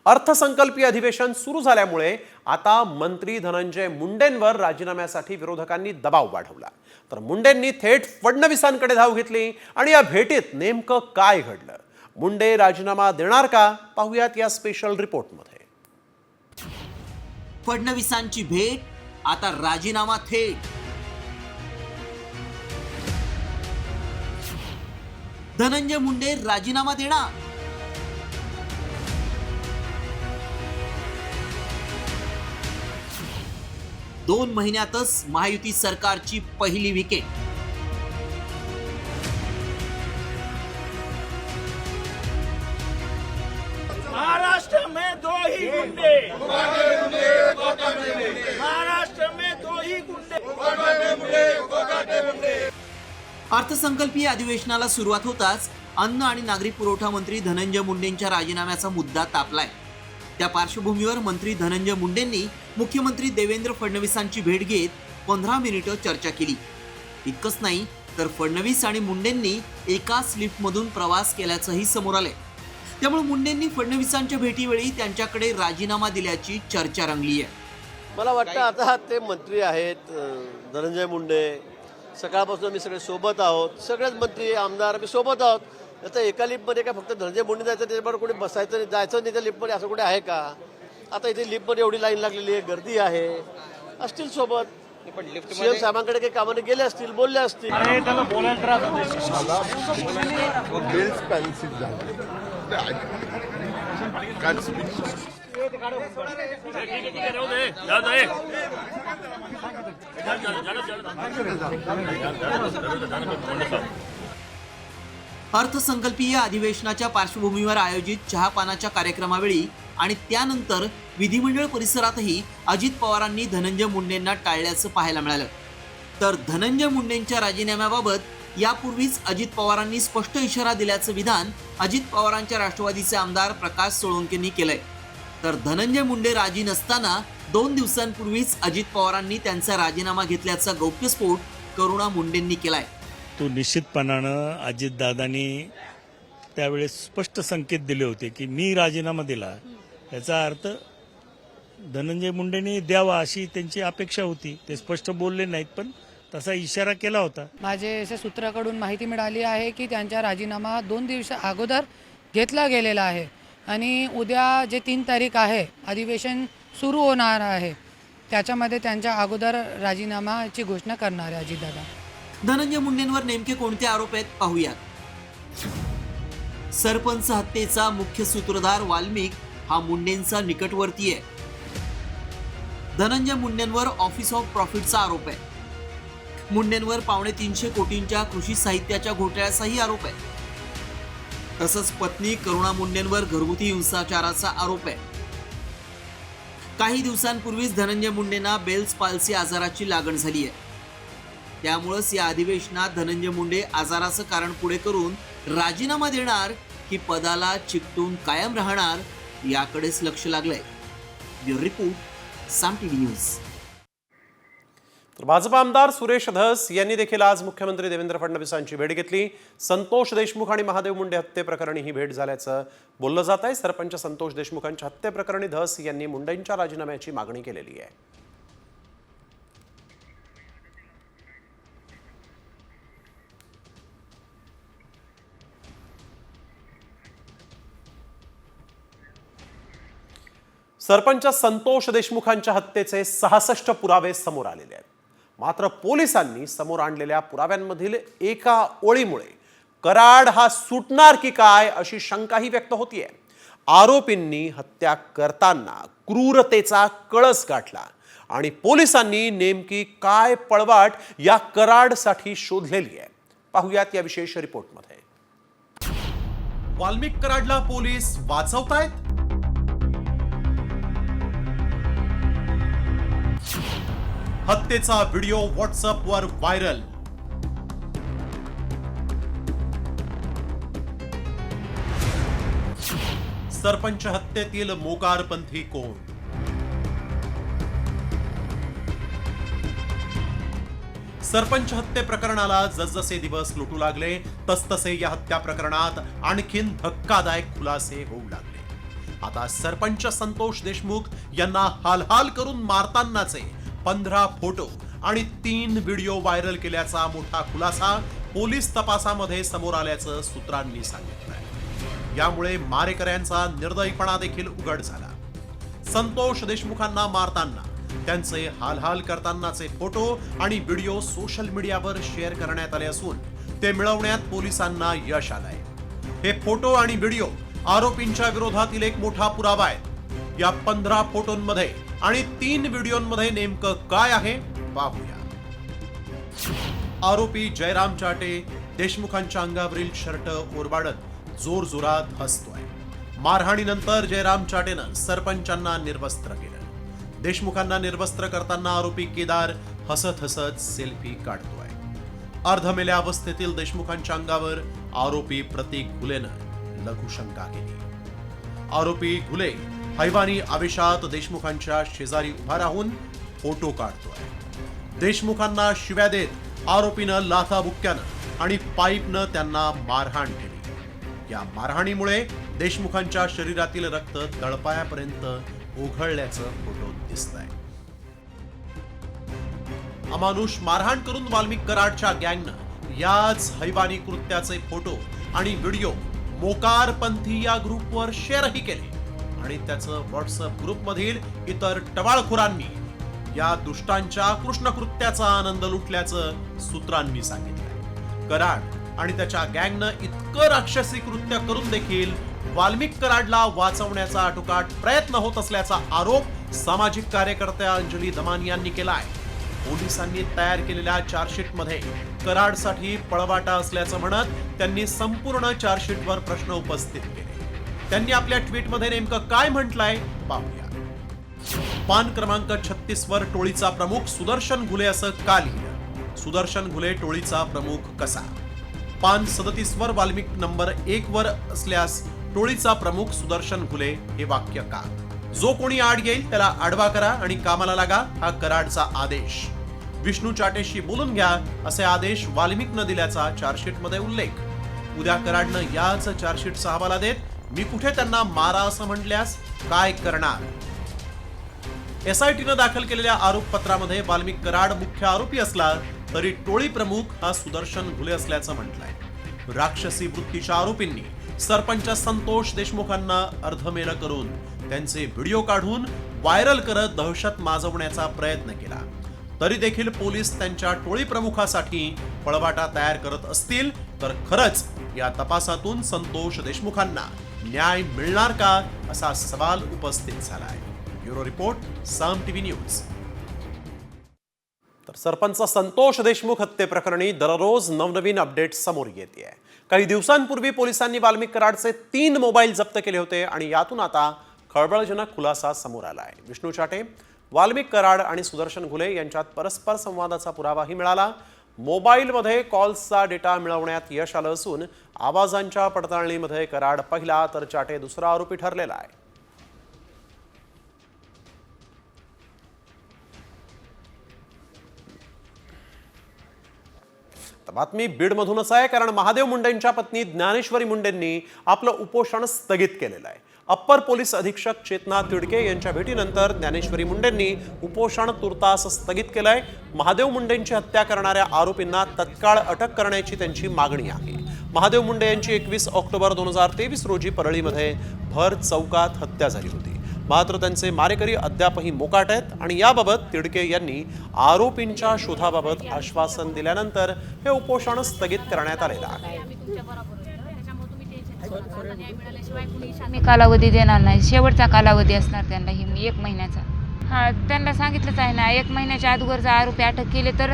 अर्थसंकल्पीय अधिवेशन सुरू झाल्यामुळे आता मंत्री धनंजय मुंडेंवर राजीनाम्यासाठी विरोधकांनी दबाव वाढवला। तर मुंडेंनी थेट फडणवीसांकडे धाव घेतली आणि या भेटीत नेमकं काय घडलं, मुंडे राजीनामा देणार का, पाहूयात या स्पेशल रिपोर्टमध्ये। फडणवीसांची भेट, आता राजीनामा थेट। धनंजय मुंडे राजीनामा देणार। दोन महिन्यातच महायुती सरकारची पहिली विकेट। महाराष्ट्र में दो ही गुंडे, महाराष्ट्र में दो ही गुंडे। अर्थसंकल्पीय अधिवेशनाला सुरुवात होताच अन्न आणि नागरी पुरवठा मंत्री धनंजय मुंडेंच्या राजीनाम्याचा मुद्दा तापलाय। त्या पार्श्वभूमीवर मंत्री धनंजय मुंडेंनी मुख्यमंत्री देवेंद्र फडणवीसांची भेट घेत 15 मिनिटं चर्चा केली। इतकंच नाही तर फडणवीस आणि मुंडेंनी एकाच लिफ्टमधून प्रवास केल्याचंही समोर आलंय। त्यामुळे मुंडेंनी फडणवीसांच्या भेटीवेळी त्यांच्याकडे राजीनामा दिल्याची चर्चा रंगली आहे। मला वाटतं आता ते मंत्री आहेत धनंजय मुंडे, सकाळपासून आम्ही सगळे सोबत आहोत, सगळेच मंत्री आमदार आम्ही सोबत आहोत। आता एका लिफ्टमध्ये काय फक्त धनंजय मुंडे जायचं, त्याच्याबरोबर कोणी बसायचं नाही, जायचं नाही त्या लिफ्टमध्ये, असं कुठे आहे का? आता इथे लिफ्टमध्ये एवढी लाईन लागलेली आहे, गर्दी आहे, असतील सोबत। सीएम साहेबांकडे काही कामाने गेले असतील, बोलले असतील। अर्थसंकल्पीय अधिवेशनाच्या पार्श्वभूमीवर आयोजित चहापानाच्या कार्यक्रमावेळी आणि त्यानंतर विधिमंडळ परिसरातही अजित पवारांनी धनंजय मुंडेंना टाळल्याचं पाहायला मिळालं। तर धनंजय मुंडेंच्या राजीनाम्याबाबत यापूर्वीच अजित पवारांनी स्पष्ट इशारा दिल्याचं विधान अजित पवारांच्या राष्ट्रवादीचे आमदार प्रकाश सोळंकेंनी केलंय। तर धनंजय मुंडे राजी नसताना 2 दिवसांपूर्वीच अजित पवारांनी त्यांचा राजीनामा घेतल्याचा गौप्यस्फोट करुणा मुंडेंनी केलाय। तो निश्चितपणानं अजितदादांनी त्यावेळेस स्पष्ट संकेत दिले होते की मी राजीनामा दिला, याचा अर्थ धनंजय मुंडेंनी द्यावा अशी त्यांची अपेक्षा होती। ते स्पष्ट बोलले नाहीत, पण तसा इशारा केला होता। माझे असे सूत्राकडून माहिती मिळाली आहे की त्यांचा राजीनामा 2 दिवस अगोदर घेतला गेलेला आहे आणि उद्या जे 3 तारीख आहे अधिवेशन सुरू होणार आहे, त्याच्यामध्ये त्यांच्या अगोदर राजीनामाची घोषणा करणार आहे अजितदादा। धनंजय मुंडेंवर नेमके कोणते आरोप आहेत पाहूयात। सरपंच हत्येचा मुख्य सूत्रधार वाल्मिक हा मुंडेंचा निकटवर्ती आहे। धनंजय मुंडेंवर ऑफिस ऑफ प्रॉफिटचा आरोप आहे। मुंडेंवर 350 कोटींच्या कृषी साहित्याच्या घोटाळ्याचाही आरोप आहे। तसंच पत्नी करुणा मुंडेंवर घरगुती हिंसाचाराचा आरोप आहे। काही दिवसांपूर्वीच धनंजय मुंडेंना बेल्स पाल्सी आजाराची लागण झाली आहे। त्यामुळेच या अधिवेशनात धनंजय मुंडे आजाराचं कारण पुढे करून राजीनामा देणार की पदाला चिकटून कायम राहणार याकडेच लक्ष लागलंय। ब्युरो रिपोर्ट, साम टीव्ही न्यूज। तर भाजपा आमदार सुरेश धस यांनी देखील आज मुख्यमंत्री देवेंद्र फडणवीसांची भेट घेतली। संतोष देशमुख आणि महादेव मुंडे हत्येप्रकरणी ही भेट झाल्याचं बोललं जात आहे। सरपंच संतोष देशमुखांच्या हत्येप्रकरणी धस यांनी मुंडेंच्या राजीनाम्याची मागणी केलेली आहे। सरपंच संतोष देशमुखांच्या हत्येचे 66 पुरावे समोर आलेले आहेत। मात्र पोलिसांनी समोर आणलेल्या पुराव्यांमधील एका ओळीमुळे कराड हा सुटणार की काय अशी शंकाही व्यक्त होतीये। आरोपींनी हत्या करताना क्रूरतेचा कळस गाठला आणि पोलिसांनी नेमकी काय पळवाट या कराडसाठी शोधलेली आहे, पाहूयात या विशेष रिपोर्टमध्ये। वाल्मिक कराडला पोलीस वाचवतायत। हत्येचा व्हिडिओ व्हॉट्सअपवर व्हायरल। सरपंच हत्येतील मोकारपंथी कोण? सरपंच हत्ये प्रकरणाला जसजसे दिवस लुटू लागले तसतसे या हत्या प्रकरणात आणखीन धक्कादायक खुलासे होऊ लागले। आता सरपंच संतोष देशमुख यांना हालहाल करून मारतानाचे 15 फोटो आणि 3 व्हिडिओ व्हायरल केल्याचा मोठा खुलासा पोलीस तपासामध्ये समोर आल्याचं सूत्रांनी सांगितलंय। यामुळे मारेकऱ्यांचा निर्दयीपणा देखील उघड झाला। संतोष देशमुखांना मारताना त्यांचे हालहाल करतानाचे फोटो आणि व्हिडिओ सोशल मीडियावर शेअर करण्यात आले असून ते मिळवण्यात पोलिसांना यश आलंय। हे फोटो आणि व्हिडिओ आरोपींच्या विरोधातील एक मोठा पुरावा आहे। या 15 फोटोंमध्ये आणि 3 व्हिडिओंमध्ये नेमकं काय आहे पाहूया। आरोपी जयराम चाटे देशमुखांच्या अंगावरील शर्ट ओरबाडत जोरजोरात हसतोय। मारहाणीनंतर जयराम चाटेनं सरपंचांना निर्वस्त्र केलं। देशमुखांना निर्वस्त्र करताना आरोपी केदार हसत हसत सेल्फी काढतोय। अर्धमेल्या अवस्थेतील देशमुखांच्या अंगावर आरोपी प्रतीक घुलेनं लघुशंका केली। आरोपी घुले हैवानी आवेशात देशमुखांच्या शेजारी उभा राहून फोटो काढतोय। देशमुखांना शिव्या देत आरोपीनं लाथाबुक्क्यानं आणि पाईपनं त्यांना मारहाण केली। या मारहाणीमुळे देशमुखांच्या शरीरातील रक्त तळपायापर्यंत ओघळल्याचं फोटोत दिसतंय। अमानुष मारहाण करून वाल्मिक कराडच्या गँगनं याच हैवानी कृत्याचे फोटो आणि व्हिडिओ मोकारपंथी या ग्रुपवर शेअरही केले आणि त्याचं व्हॉट्सअप ग्रुपमधील इतर टवाळखोरांनी या दुष्टांच्या कृष्णकृत्याचा आनंद लुटल्याचं सूत्रांनी सांगितलं। कराड आणि त्याच्या गँगनं इतकं राक्षसी कृत्य करून देखील वाल्मिक कराडला वाचवण्याचा आटोकाट प्रयत्न होत असल्याचा आरोप सामाजिक कार्यकर्त्या अंजली दमानी यांनी केला आहे। पोलिसांनी तयार केलेल्या चार्जशीटमध्ये कराडसाठी पळवाटा असल्याचं म्हणत त्यांनी संपूर्ण चार्जशीटवर प्रश्न उपस्थित केले। त्यांनी आपल्या ट्विटमध्ये नेमकं काय म्हटलंय पाहूया। पान क्रमांक 36 वर टोळीचा प्रमुख सुदर्शन घुले असं का लिहिलं? सुदर्शन घुले टोळीचा प्रमुख कसा? पान 37 वर वाल्मिक नंबर 1 वर असल्यास टोळीचा प्रमुख सुदर्शन घुले हे वाक्य का? जो कोणी आड येईल त्याला आडवा करा आणि कामाला लागा हा कराडचा आदेश। विष्णू चाटेशी बोलून घ्या असे आदेश वाल्मिकनं दिल्याचा चार्जशीटमध्ये उल्लेख। उद्या कराडनं याच चार्जशीटचा हवाला देत मी कुठे त्यांना मारा असं म्हटल्यास काय करणार? एसआयटीनं दाखल केलेल्या आरोपपत्रामध्ये वाल्मिक कराड मुख्य आरोपी असला तरी टोळी प्रमुख हा सुदर्शन घुले असल्याचं म्हटलंय। राक्षसी वृत्तीच्या आरोपींनी सरपंच संतोष देशमुखांना अर्धमेल करून त्यांचे व्हिडिओ काढून व्हायरल करत दहशत माजवण्याचा प्रयत्न केला। तरी देखील पोलीस त्यांच्या टोळी प्रमुखासाठी पळवाटा तयार करत असतील तर खरंच या तपासातून संतोष देशमुखांना न्याय मिळणार का असा सवाल उपस्थित झालाय। ब्युरो रिपोर्ट साम टीव्ही न्यूज। तर सरपंच संतोष देशमुख हत्येप्रकरणी दररोज नवनवीन अपडेट समोर येते। काही दिवसांपूर्वी पोलिसांनी वाल्मिक कराडचे 3 मोबाईल जप्त केले होते आणि यातून आता खळबळजनक खुलासा समोर आला आहे। विष्णू चाटे, वाल्मिक कराड आणि सुदर्शन घुले यांच्यात परस्पर संवादाचा पुरावाही मिळाला। मोबाईलमध्ये कॉल्सचा डेटा मिळवण्यात यश आलं असून आवाजांच्या पडताळणीमध्ये कराड पहिला तर चाटे दुसरा आरोपी ठरलेला आहे। बातमी बीडमधूनच आहे, कारण महादेव मुंडेंच्या पत्नी ज्ञानेश्वरी मुंडेंनी आपलं उपोषण स्थगित केलेलं आहे। अप्पर पोलीस अधीक्षक चेतना तिडके यांच्या भेटीनंतर ज्ञानेश्वरी मुंडेंनी उपोषण तुर्तास स्थगित केलंय। महादेव मुंडेंची हत्या करणाऱ्या आरोपींना तत्काळ अटक करण्याची त्यांची मागणी आहे। महादेव मुंडे यांची 21 ऑक्टोबर 2023 रोजी परळीमध्ये भर चौकात हत्या झाली होती। मात्र त्यांचे मारेकरी अद्यापही मोकाट आहेत आणि याबाबत तिडके यांनी आरोपींच्या शोधाबाबत आश्वासन दिल्यानंतर हे उपोषण स्थगित करण्यात आलेलं आहे। मी कालावधी देणार नाही, शेवटचा कालावधी असणार त्यांना ही 1 महिन्याचा। हा, त्यांना सांगितलंच आहे ना, 1 महिन्याच्या अगोदर जर आरोपी अटक केले तर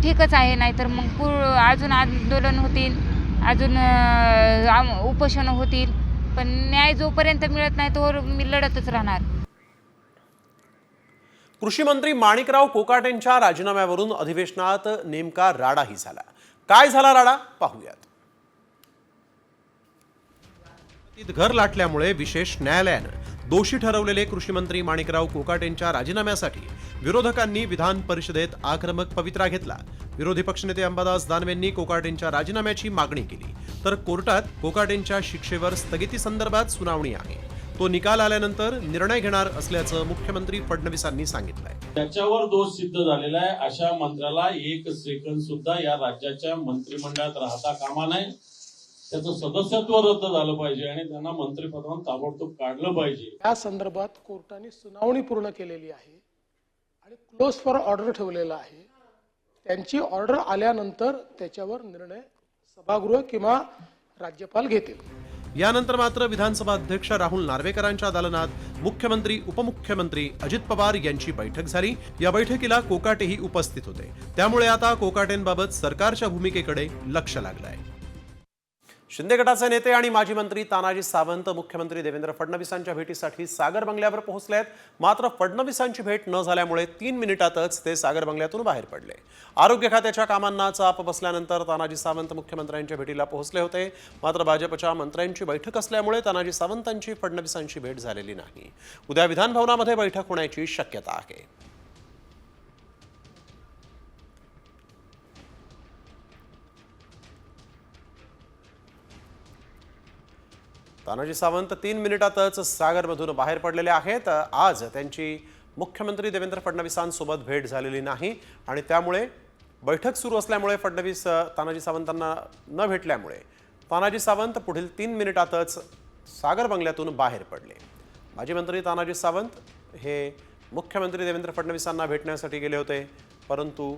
ठीकच आहे, नाही तर मग अजून आंदोलन होतील, अजून उपोषण होतील, पण न्याय जोपर्यंत मिळत नाही तोवर मी लढतच राहणार। कृषी मंत्री माणिकराव कोकाटेंच्या राजीनाम्यावरून अधिवेशनात नेमका राडाही झाला। काय झाला राडा पाहूयात। घर लाटल्यामुळे विशेष न्यायालयानं दोषी ठरवलेले कृषी मंत्री माणिकराव कोकाटेंच्या राजीनाम्यासाठी विरोधकांनी विधान परिषदेत आक्रमक पवित्रा घेतला। विरोधी पक्षनेते अंबादास दानवेंनी कोकाटेंच्या राजीनाम्याची मागणी केली, तर कोर्टात कोकाटेंच्या शिक्षेवर स्थगिती संदर्भात सुनावणी आहे. तो निकाल आल्यानंतर निर्णय घेणार असल्याचं मुख्यमंत्री फडणवीसांनी सांगितलंय. त्याच्यावर दोष सिद्ध झालेला आहे अशा मंत्र्याला एक सेकंद सुद्धा या राज्याच्या मंत्रिमंडळात राहता कामा नये. त्याचं सदस्यत्व रद्द झालं पाहिजे आणि त्यांना मंत्रिपदावरून ताबडतोब काढलं पाहिजे. या संदर्भात कोर्टाने सुनावणी पूर्ण केलेली आहे आणि क्लोज फॉर ऑर्डर ठेवलेला आहे. त्यांची ऑर्डर आल्यानंतर त्याच्यावर निर्णय सभागृह किंवा राज्यपाल घेतील. यानंतर मात्र विधानसभा अध्यक्ष राहुल नार्वेकरांच्या दालनात मुख्यमंत्री उपमुख्यमंत्री अजित पवार यांची बैठक झाली. या बैठकीला कोकाटेही उपस्थित होते. त्यामुळे आता कोकाटेंबाबत सरकारच्या भूमिकेकडे लक्ष लागलंय. शिंदे गटाचे नेते आणि माजी मंत्री तानाजी सावंत मुख्यमंत्री देवेंद्र फडणवीसांच्या भेटीसाठी सागर बंगल्यावर पोहोचले आहेत. मात्र फडणवीसांची भेट न झाल्यामुळे 3 मिनिटातच ते सागर बंगल्यातून बाहेर पडले. आरोग्य खात्याच्या कामांना चाप बसल्यानंतर तानाजी सावंत मुख्यमंत्र्यांच्या भेटीला पोहोचले होते. मात्र भाजपच्या मंत्र्यांची बैठक असल्यामुळे तानाजी सावंतांची फडणवीसांची भेट झालेली नाही. उद्या विधानभवनामध्ये बैठक होण्याची शक्यता आहे. तानाजी सावंत 3 मिनिटातच सागरमधून बाहेर पडलेले आहेत. आज त्यांची मुख्यमंत्री देवेंद्र फडणवीसांसोबत भेट झालेली नाही आणि त्यामुळे बैठक सुरू असल्यामुळे फडणवीस तानाजी सावंतांना न भेटल्यामुळे तानाजी सावंत पुढील 3 मिनिटातच सागर बंगल्यातून बाहेर पडले. माजी मंत्री तानाजी सावंत हे मुख्यमंत्री देवेंद्र फडणवीसांना भेटण्यासाठी गेले होते, परंतु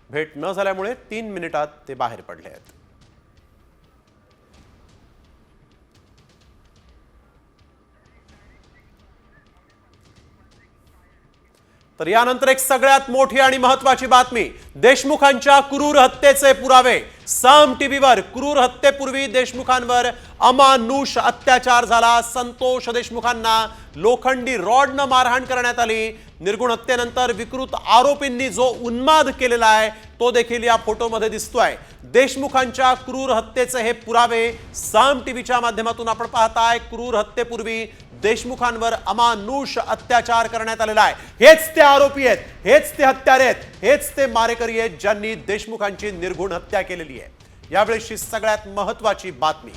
भेट न झाल्यामुळे 3 मिनिटात ते बाहेर पडले आहेत. तर यानंतर एक सगळ्यात मोठी आणि महत्त्वाची बातमी. देशमुखांच्या क्रूर हत्येचे पुरावे. साम टीव्हीवर क्रूर हत्येपूर्वी देशमुखांवर अमानुष अत्याचार झाला. संतोष देशमुखांना लोखंडी रॉडनं मारहाण करण्यात आली. निर्गुण हत्येनंतर विकृत आरोपींनी जो उन्माद केलेला आहे तो देखील या फोटोमध्ये दिसतोय. देशमुखांच्या क्रूर हत्येचे हे पुरावे साम टीव्हीच्या माध्यमातून आपण पाहताय. क्रूर हत्येपूर्वी देशमुखांवर अमानुष अत्याचार करण्यात आलेला आहे. हेच ते आरोपी आहेत, हेच ते हत्यारे आहेत, हेच ते मारेकरी आहेत ज्यांनी देशमुखांची निर्गुण हत्या केलेली आहे. यावेळेची सगळ्यात महत्त्वाची बातमी.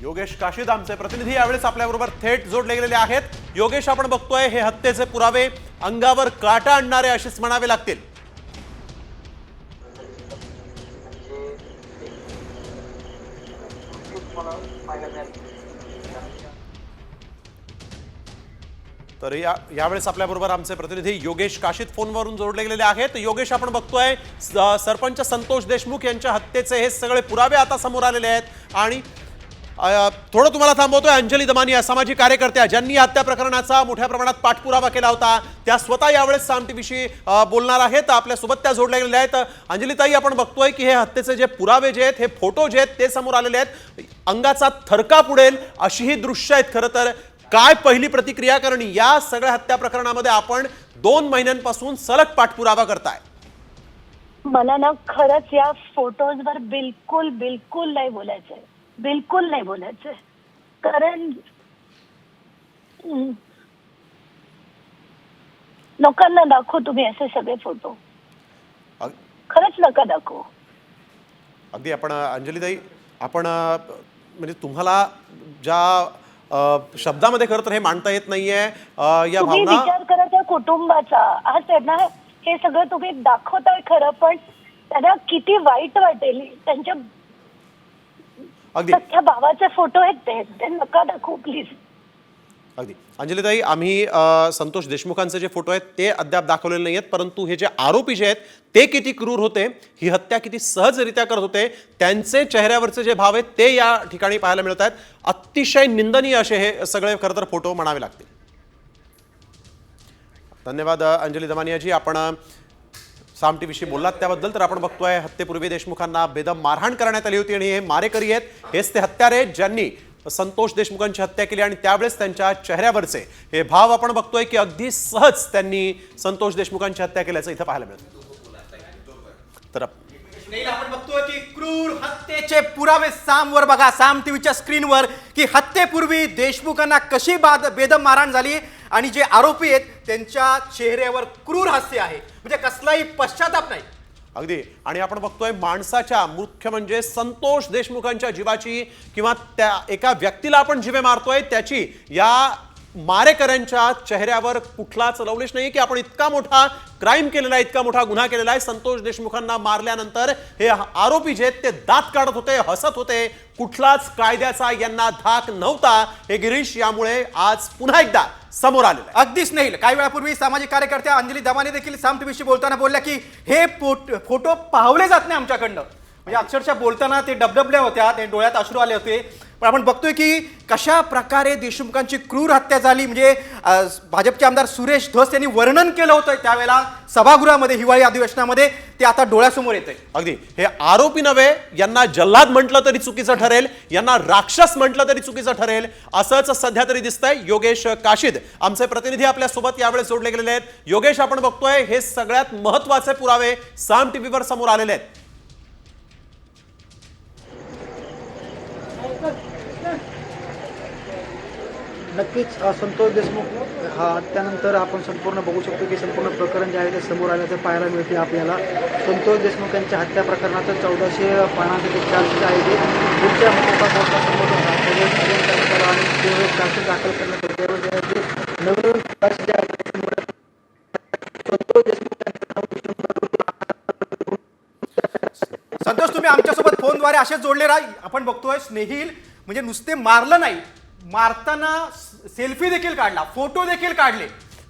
योगेश काशीद आमचे प्रतिनिधी यावेळेस आपल्याबरोबर थेट जोडले गेलेले आहेत. योगेश, आपण बघतोय हे हत्येचे पुरावे अंगावर काटा आणणारे असेच म्हणावे लागतील. तर यावेळेस आपल्याबरोबर आमचे प्रतिनिधी योगेश काशीद फोनवरून जोडले गेलेले आहेत. योगेश, आपण बघतोय सरपंच संतोष देशमुख यांच्या हत्येचे हे सगळे पुरावे आता समोर आलेले आहेत आणि थोडं तुम्हाला थांबवतोय. अंजली दमानिया सामाजिक कार्यकर्त्या ज्यांनी हत्या प्रकरणाचा मोठ्या प्रमाणात पाठपुरावा केला होता त्या स्वतः यावेळेस साम टीव्हीशी बोलणार आहेत. आपल्यासोबत त्या जोडल्या गेलेल्या आहेत. अंजलीताई, आपण बघतोय की हे हत्येचे जे पुरावे जे आहेत, हे फोटो जे आहेत ते समोर आलेले आहेत. अंगाचा थरकाप उडेल अशी ही दृश्य आहेत. खरं तर काय पहिली प्रतिक्रिया, कारण या सगळ्या हत्या प्रकरणामध्ये आपण 2 महिन्यांपासून सलग पाठपुरावा करताय. मला ना खरंच या फोटोजवर बिलकुल नाही बोलायचंय, बिलकुल नाही बोलायचंय. कारण लोकांना दाखवू तुम्ही असे सगळे फोटो, खरंच नका दाखवू. अगदी आपण अंजलीताई, आपण म्हणजे तुम्हाला ज्या शब्दामध्ये खरं तर हे मांडता येत नाहीये या तुम्ही भावना. विचार करा त्या कुटुंबाचा. आज त्यांना हे सगळं तुम्ही दाखवताय खरं, पण त्यांना किती वाईट वाटेल. त्यांच्या अगदी त्या भावाचे फोटो आहेत ते नका दाखवू प्लीज. अगदी अंजलीताई, आम्ही संतोष देशमुखांचे जे फोटो आहेत ते अद्याप दाखवलेले नाही आहेत, परंतु हे जे आरोपी जे आहेत ते किती क्रूर होते, ही हत्या किती सहजरित्या करत होते, त्यांचे चेहऱ्यावरचे जे भाव आहेत ते या ठिकाणी पाहायला मिळत आहेत. अतिशय निंदनीय असे हे सगळे खरं तर फोटो म्हणावे लागतील. धन्यवाद अंजली दमानियाजी, आपण साम टीव्हीशी बोललात त्याबद्दल. तर आपण बघतोय हत्येपूर्वी देशमुखांना बेदम मारहाण करण्यात आली होती आणि हे मारेकरी आहेत, हेच ते हत्यारे आहेत ज्यांनी संतोष देशमुखांची हत्या केली आणि त्यावेळेस त्यांच्या चेहऱ्यावरचे हे भाव आपण बघतोय की अगदी सहज त्यांनी संतोष देशमुखांची हत्या केल्याचं इथं पाहायला मिळतं. तर आपण बघतोय की क्रूर हत्येचे पुरावे सामवर बघा, साम टीव्हीच्या स्क्रीनवर, की हत्येपूर्वी देशमुखांना कशी बेदम मारहाण झाली आणि जे आरोपी आहेत त्यांच्या चेहऱ्यावर क्रूर हास्य आहे, म्हणजे कसलाही पश्चाताप नाही. अगदी. आणि आपण बघतोय माणसाच्या, मुख्य म्हणजे संतोष देशमुखांच्या जीवाची किंवा त्या एका व्यक्तीला आपण जीवे मारतोय त्याची या मारेकऱ्यांच्या चेहऱ्यावर कुठलाच लवलेश नाही की आपण इतका मोठा क्राईम केलेला आहे, इतका मोठा गुन्हा केलेला आहे. संतोष देशमुखांना मारल्यानंतर हे आरोपी जे ते दात काढत होते, हसत होते, कुठलाच कायद्याचा यांना धाक नव्हता. हे गिरीश यामुळे आज पुन्हा एकदा समोर आलेलं आहे. अगदीच नाही. काही वेळापूर्वी सामाजिक कार्यकर्त्या अंजली दमाने देखील साम टीव्हीशी बोलताना बोलल्या की हे फोटो पाहवले जात नाही आमच्याकडनं, म्हणजे अक्षरशः बोलताना ते डबडबल्या होत्या, ते डोळ्यात अश्रू आले होते. पण आपण बघतोय की कशा प्रकारे देशमुखांची क्रूर हत्या झाली, म्हणजे भाजपचे आमदार सुरेश धस यांनी वर्णन केलं होतं त्यावेळेला सभागृहामध्ये, हिवाळी अधिवेशनामध्ये, ते आता डोळ्यासमोर येतंय. अगदी. हे आरोपी नव्हे, यांना जल्लाद म्हटलं तरी चुकीचं ठरेल, यांना राक्षस म्हटलं तरी चुकीचं ठरेल, असंच सध्या तरी दिसतंय. योगेश काशीद आमचे प्रतिनिधी आपल्या सोबत यावेळेस जोडले गेलेले आहेत. योगेश, आपण बघतोय हे सगळ्यात महत्वाचे पुरावे साम टीव्हीवर समोर आलेले आहेत. नक्कीच संतोष देशमुख हा त्यानंतर आपण संपूर्ण बघू शकतो की संपूर्ण प्रकरण जे आहे ते समोर आल्याचं पाहायला मिळते आपल्याला. संतोष देशमुख यांच्या हत्या प्रकरणाचं 1400 पानांचं ते चार्जशीट आहे ते पुढच्या कोर्टासमोर आणि चार्जशीट दाखल करण्यात येते. नवीन जे आहे संतोष संतोष, तुम्ही आमच्यासोबत फोनद्वारे असे जोडले राहा. आपण बघतोय स्नेहिल म्हणजे नुसते मारलं नाही, मारताना सेल्फी देखील काढला, फोटो देखील काढले.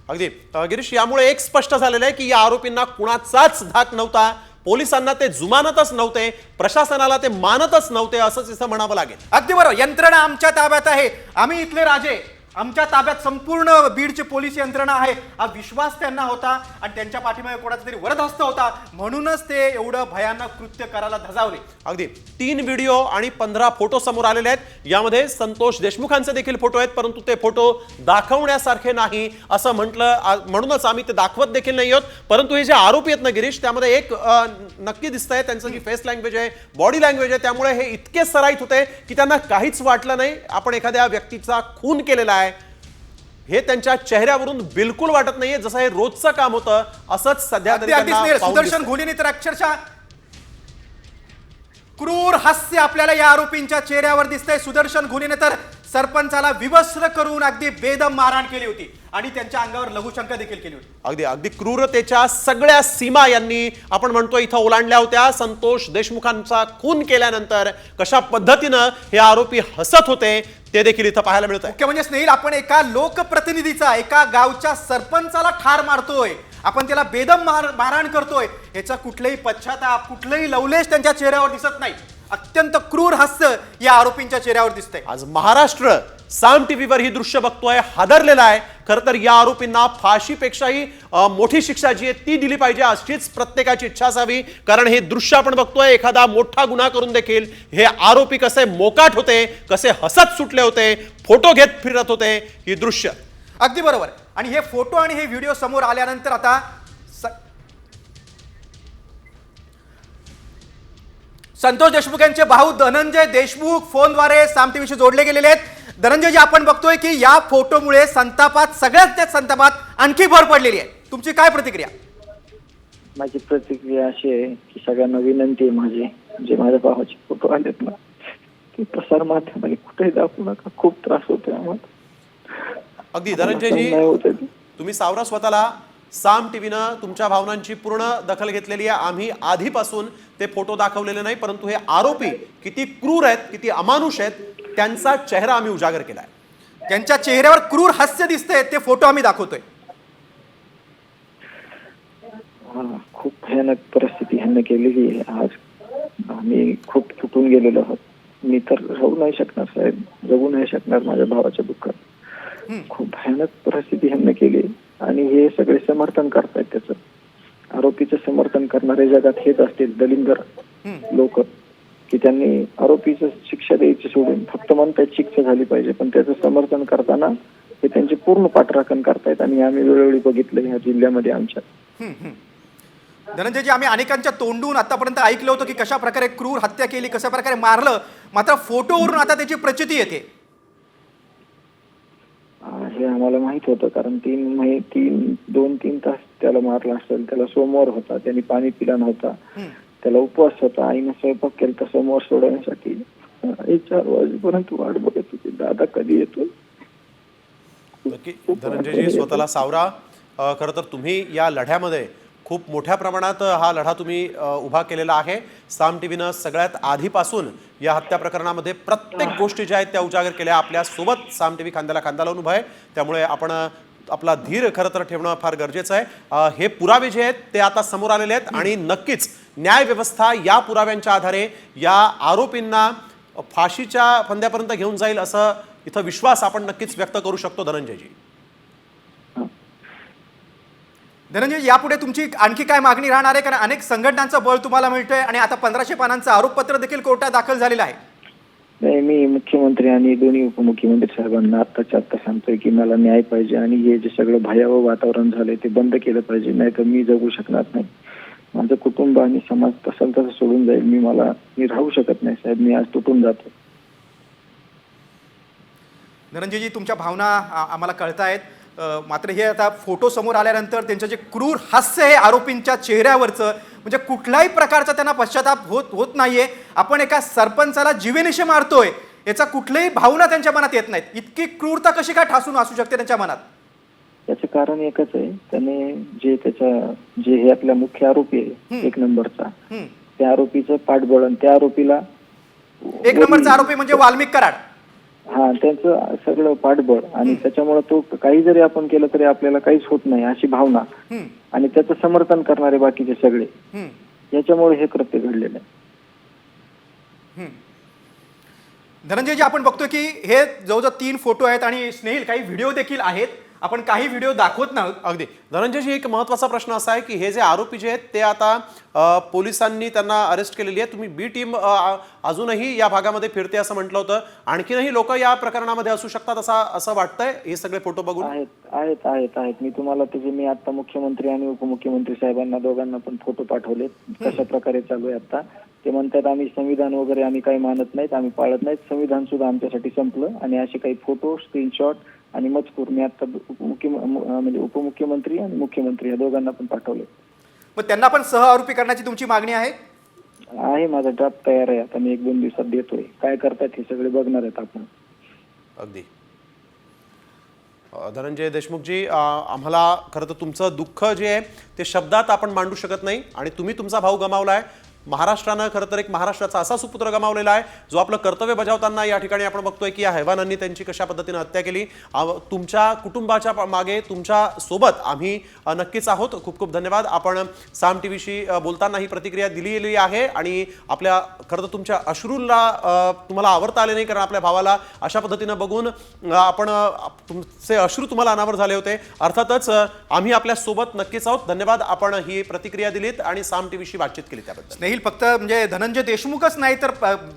अगदी. गिरीश, यामुळे एक स्पष्ट झालेलं आहे की या आरोपींना कुणाचाच धाक नव्हता, पोलिसांना ते जुमानतच नव्हते, प्रशासनाला ते मानतच नव्हते, असंच इथं म्हणावं लागेल. अगदी बरोबर. यंत्रणा आमच्या ताब्यात आहे, आम्ही इथले राजे, आमच्या ताब्यात संपूर्ण बीडची पोलीस यंत्रणा आहे, हा विश्वास त्यांना होता आणि त्यांच्या पाठीमागे कोणाचा तरी वरदहस्त होता, म्हणूनच ते एवढं भयानक कृत्य करायला धजावले. अगदी. 3 व्हिडिओ आणि 15 फोटो समोर आलेले आहेत. यामध्ये संतोष देशमुखांचे देखील फोटो आहेत, परंतु ते फोटो दाखवण्यासारखे नाही असं म्हटलं, म्हणूनच आम्ही ते दाखवत देखील नाही आहोत. परंतु हे जे आरोपी आहेत ना गिरीश, त्यामध्ये एक नक्की दिसतंय, त्यांचं जी फेस लँग्वेज आहे, बॉडी लँग्वेज आहे, त्यामुळे हे इतके सराईत होते की त्यांना काहीच वाटलं नाही आपण एखाद्या व्यक्तीचा खून केलेला आहे. हे त्यांच्या चेहऱ्यावरून बिलकुल वाटत नाहीये, जसं हे रोजचं काम होतं असंच सध्या सुदर्शन घोलेने तर अक्षरशः क्रूर हास्य आपल्याला या आरोपींच्या चेहऱ्यावर दिसतंय. सुदर्शन घोलेने तर सरपंचाला विवस्त्र करून अगदी बेदम मारहाण केली होती आणि त्यांच्या अंगावर लघुशंका देखील केली होती. अगदी अगदी क्रूरतेच्या सगळ्या सीमा यांनी आपण म्हणतो इथं ओलांडल्या होत्या. संतोष देशमुखांचा खून केल्यानंतर कशा पद्धतीनं हे आरोपी हसत होते ते देखील इथं पाहायला मिळत आहे. मुख्य म्हणजे स्नेहिल, आपण एका लोकप्रतिनिधीचा, एका गावच्या सरपंचाला ठार मारतोय, आपण त्याला बेदम मारहाण करतोय, याचा कुठलाही पश्चाताप, कुठलंही लवलेश त्यांच्या चेहऱ्यावर दिसत नाही. अत्यंत क्रूर हास्य या आरोपींच्या चेहऱ्यावर दिसतंय. आज महाराष्ट्र साम टीव्हीवर ही दृश्य बघतोय, हादरलेला आहे. खरं तर या आरोपींना फाशीपेक्षाही मोठी शिक्षा जी आहे ती दिली पाहिजे अशीच प्रत्येकाची इच्छा असावी. कारण हे दृश्य आपण बघतोय, एखादा मोठा गुन्हा करून देखील हे आरोपी कसे मोकाट होते, कसे हसत सुटले होते, फोटो घेत फिरत होते, ही दृश्य. अगदी बरोबर. आणि हे फोटो आणि हे व्हिडिओ समोर आल्यानंतर आता संतोष देशमुख यांचे भाऊ धनंजय देशमुख फोनद्वारे साम टीव्हीशी जोडले गेलेले आहेत. धनंजयजी, आपण बघतोय की या फोटोमुळे संतापात, सगळ्यात त्या संतापात आणखी भर पडलेली आहे. तुमची काय प्रतिक्रिया? माझी प्रतिक्रिया अशी आहे की सगळ्यांना विनंती आहे माझी, जे माझ्या भावाचे फोटो आलेत ना ते प्रसार माध्यमाने कुठेही दाखवू नका, खूप त्रास होतोय आम्हाला. अगदी. धनंजयजी, तुम्ही सावरा स्वतःला. साम टीव्हीनं तुमच्या भावनांची पूर्ण दखल घेतलेली आहे. आम्ही आधीपासून ते फोटो दाखवलेले नाही, परंतु हे आरोपी किती क्रूर आहेत, किती अमानुष आहेत, त्यांचा चेहरा आम्ही उजागर केलाय. त्यांच्या चेहऱ्यावर क्रूर हास्य दिसतंय, ते फोटो आम्ही दाखवतोय. खूप भयानक परिस्थिती ह्यांनी केलेली आहे. आज आम्ही खूप तुटून गेलेलो आहोत. मी तर राहू नाही शकणार साहेब, जगू नाही शकणार माझ्या भावाच्या दुःखात. खूप भयानक परिस्थिती ह्यांनी केली आणि हे सगळे समर्थन करतायत त्याचं. आरोपीचं समर्थन करणारे जगात हेच असतील दलिंदर लोक, की त्यांनी आरोपीचं शिक्षा द्यायची सोडून फक्त म्हणतायत शिक्षा झाली पाहिजे, पण त्याचं समर्थन करताना हे त्यांचे पूर्ण पाठराखण करतायत. आणि आम्ही वेळोवेळी बघितलं ह्या जिल्ह्यामध्ये आमच्या. धनंजयजी, आम्ही अनेकांच्या तोंडून आतापर्यंत ऐकलं होतं की कशा प्रकारे क्रूर हत्या केली, कशा प्रकारे मारलं, मात्र फोटोवरून आता त्याची प्रचिती येते. हे आम्हाला माहित होतं, कारण 2-3 तास त्याला मारला असेल. त्याला सोमवार होता, त्यांनी पाणी पिला नव्हता, त्याला उपवास होता. आईने स्वयंपाक केला सोमवार सोडवण्यासाठी. 4 वाजेपर्यंत वाट बघत होती, दादा कधी येतो. नक्की धनंजयजी, स्वतःला सावरा. खरं तर तुम्ही या लढ्यामध्ये खूप मोठ्या प्रमाणात हा लढा तुम्ही उभा केलेला आहे. साम टीव्हीनं सगळ्यात आधीपासून या हत्या प्रकरणामध्ये प्रत्येक गोष्टी ज्या आहेत त्या उजागर केल्या. आपल्या सोबत साम टीव्ही खांद्याला खांदा लावून उभा आहे, त्यामुळे आपण आपला धीर खरं तर ठेवणं फार गरजेचं आहे. हे पुरावे जे आहेत ते आता समोर आलेले आहेत आणि नक्कीच न्याय व्यवस्था या पुराव्यांच्या आधारे या आरोपींना फाशीच्या फंद्यापर्यंत घेऊन जाईल असं इथं विश्वास आपण नक्कीच व्यक्त करू शकतो. धनंजयजी, धनंजय, यापुढे तुमची आणखी काय मागणी राहणार आहे? कारण अनेक संघटनांचं बळ तुम्हाला मिळतंय आणि आता 1500 पानांचं आरोपपत्र देखील कोर्टात दाखल झालेलं आहे. नाही, मी मुख्यमंत्री आणि दोन्ही उपमुख्यमंत्री साहेबांना आत्ताच्या आत्ता सांगतोय की मला न्याय पाहिजे आणि हे जे सगळं भयावह वातावरण झालंय ते बंद केलं पाहिजे, नाही तर मी जगू शकणार नाही. माझं कुटुंब आणि समाज तसं तसं सोडून जाईल. मी राहू शकत नाही साहेब, मी आज तुटून जातो. धनंजयजी, तुमच्या भावना आम्हाला कळतायत. मात्र हे आता फोटो समोर आल्यानंतर त्यांचं जे क्रूर हास्य आहे आरोपींच्या चेहऱ्यावरचं, म्हणजे कुठल्याही प्रकारचा त्यांना पश्चाताप होत नाहीये. आपण एका सरपंचाला जीवेनिशी मारतोय याचा कुठल्याही भावना त्यांच्या मनात येत नाहीत. इतकी क्रूरता कशी काय ठासून असू शकते त्यांच्या मनात? त्याचं कारण एकच आहे, त्याने जे हे आपला मुख्य आरोपी आहे 1 नंबरचा, त्या आरोपीचं पाठबळ, त्या आरोपीला 1 नंबरचा आरोपी म्हणजे वाल्मिक कराड, त्यांचं सगळं पाठबळ, आणि त्याच्यामुळे तो काही जरी आपण केलं तरी आपल्याला काहीच होत नाही अशी भावना, आणि त्याचं समर्थन करणारे बाकीचे सगळे, याच्यामुळे हे कृत्य घडलेलं आहे. धनंजयजी, आपण बघतोय की हे जवळजवळ 3 फोटो आहेत आणि स्नेहिल काही व्हिडिओ देखील आहेत. आपण काही व्हिडिओ दाखवत नाही. अगदी धनंजयजी, एक महत्त्वाचा प्रश्न असा आहे की हे जे आरोपी जे आहेत ते आता पोलिसांनी त्यांना अरेस्ट केलेली आहे. तुम्ही बी टीम अजूनही या भागामध्ये फिरते असं म्हटलं होतं. आणखीनही लोक या प्रकरणामध्ये असू शकतात असं वाटतंय हे सगळे फोटो बघून? आहेत. मी तुम्हाला मी आता मुख्यमंत्री आणि उपमुख्यमंत्री साहेबांना दोघांना पण फोटो पाठवले कशा प्रकारे चालू आहे. आता ते म्हणतात आम्ही संविधान वगैरे आम्ही काही मानत नाहीत, आम्ही पाळत नाहीत, संविधान सुद्धा आमच्यासाठी संपलं. आणि असे काही फोटो, स्क्रीनशॉट आणि मजकूर मी आता म्हणजे उपमुख्यमंत्री आणि मुख्यमंत्री या दोघांना पण पाठवले. मग त्यांना पण सह आरोपी करण्याची तुमची मागणी आहे? माझा ड्राफ्ट तयार आहे. आता मी 1-2 दिवसात देतोय. काय करतात हे सगळे बघणार आहेत आपण. अगदी धनंजय देशमुखजी, आम्हाला खरं तर तुमचं दुःख जे आहे ते शब्दात आपण मांडू शकत नाही. आणि तुम्ही तुमचा भाऊ गमावलाय. महाराष्ट्रानं खरं तर एक महाराष्ट्राचा असा सुपुत्र गमावलेला आहे जो आपलं कर्तव्य बजावताना या ठिकाणी आपण बघतोय की या हैवानांनी त्यांची कशा पद्धतीने हत्या केली. तुमच्या कुटुंबाच्या मागे तुमच्या सोबत आम्ही नक्कीच आहोत. खूप खूप धन्यवाद. आपण साम टीव्हीशी बोलताना ही प्रतिक्रिया दिलेली आहे आणि आपल्या खरं तर तुमच्या अश्रूला तुम्हाला आवरता आले नाही, कारण आपल्या भावाला अशा पद्धतीनं बघून आपण तुमचे अश्रू तुम्हाला अनावर झाले होते. अर्थातच आम्ही आपल्या सोबत नक्कीच आहोत. धन्यवाद. आपण ही प्रतिक्रिया दिलीत आणि साम टीव्हीशी बातचीत केली त्याबद्दल. फक्त म्हणजे धनंजय देशमुखच नाही तर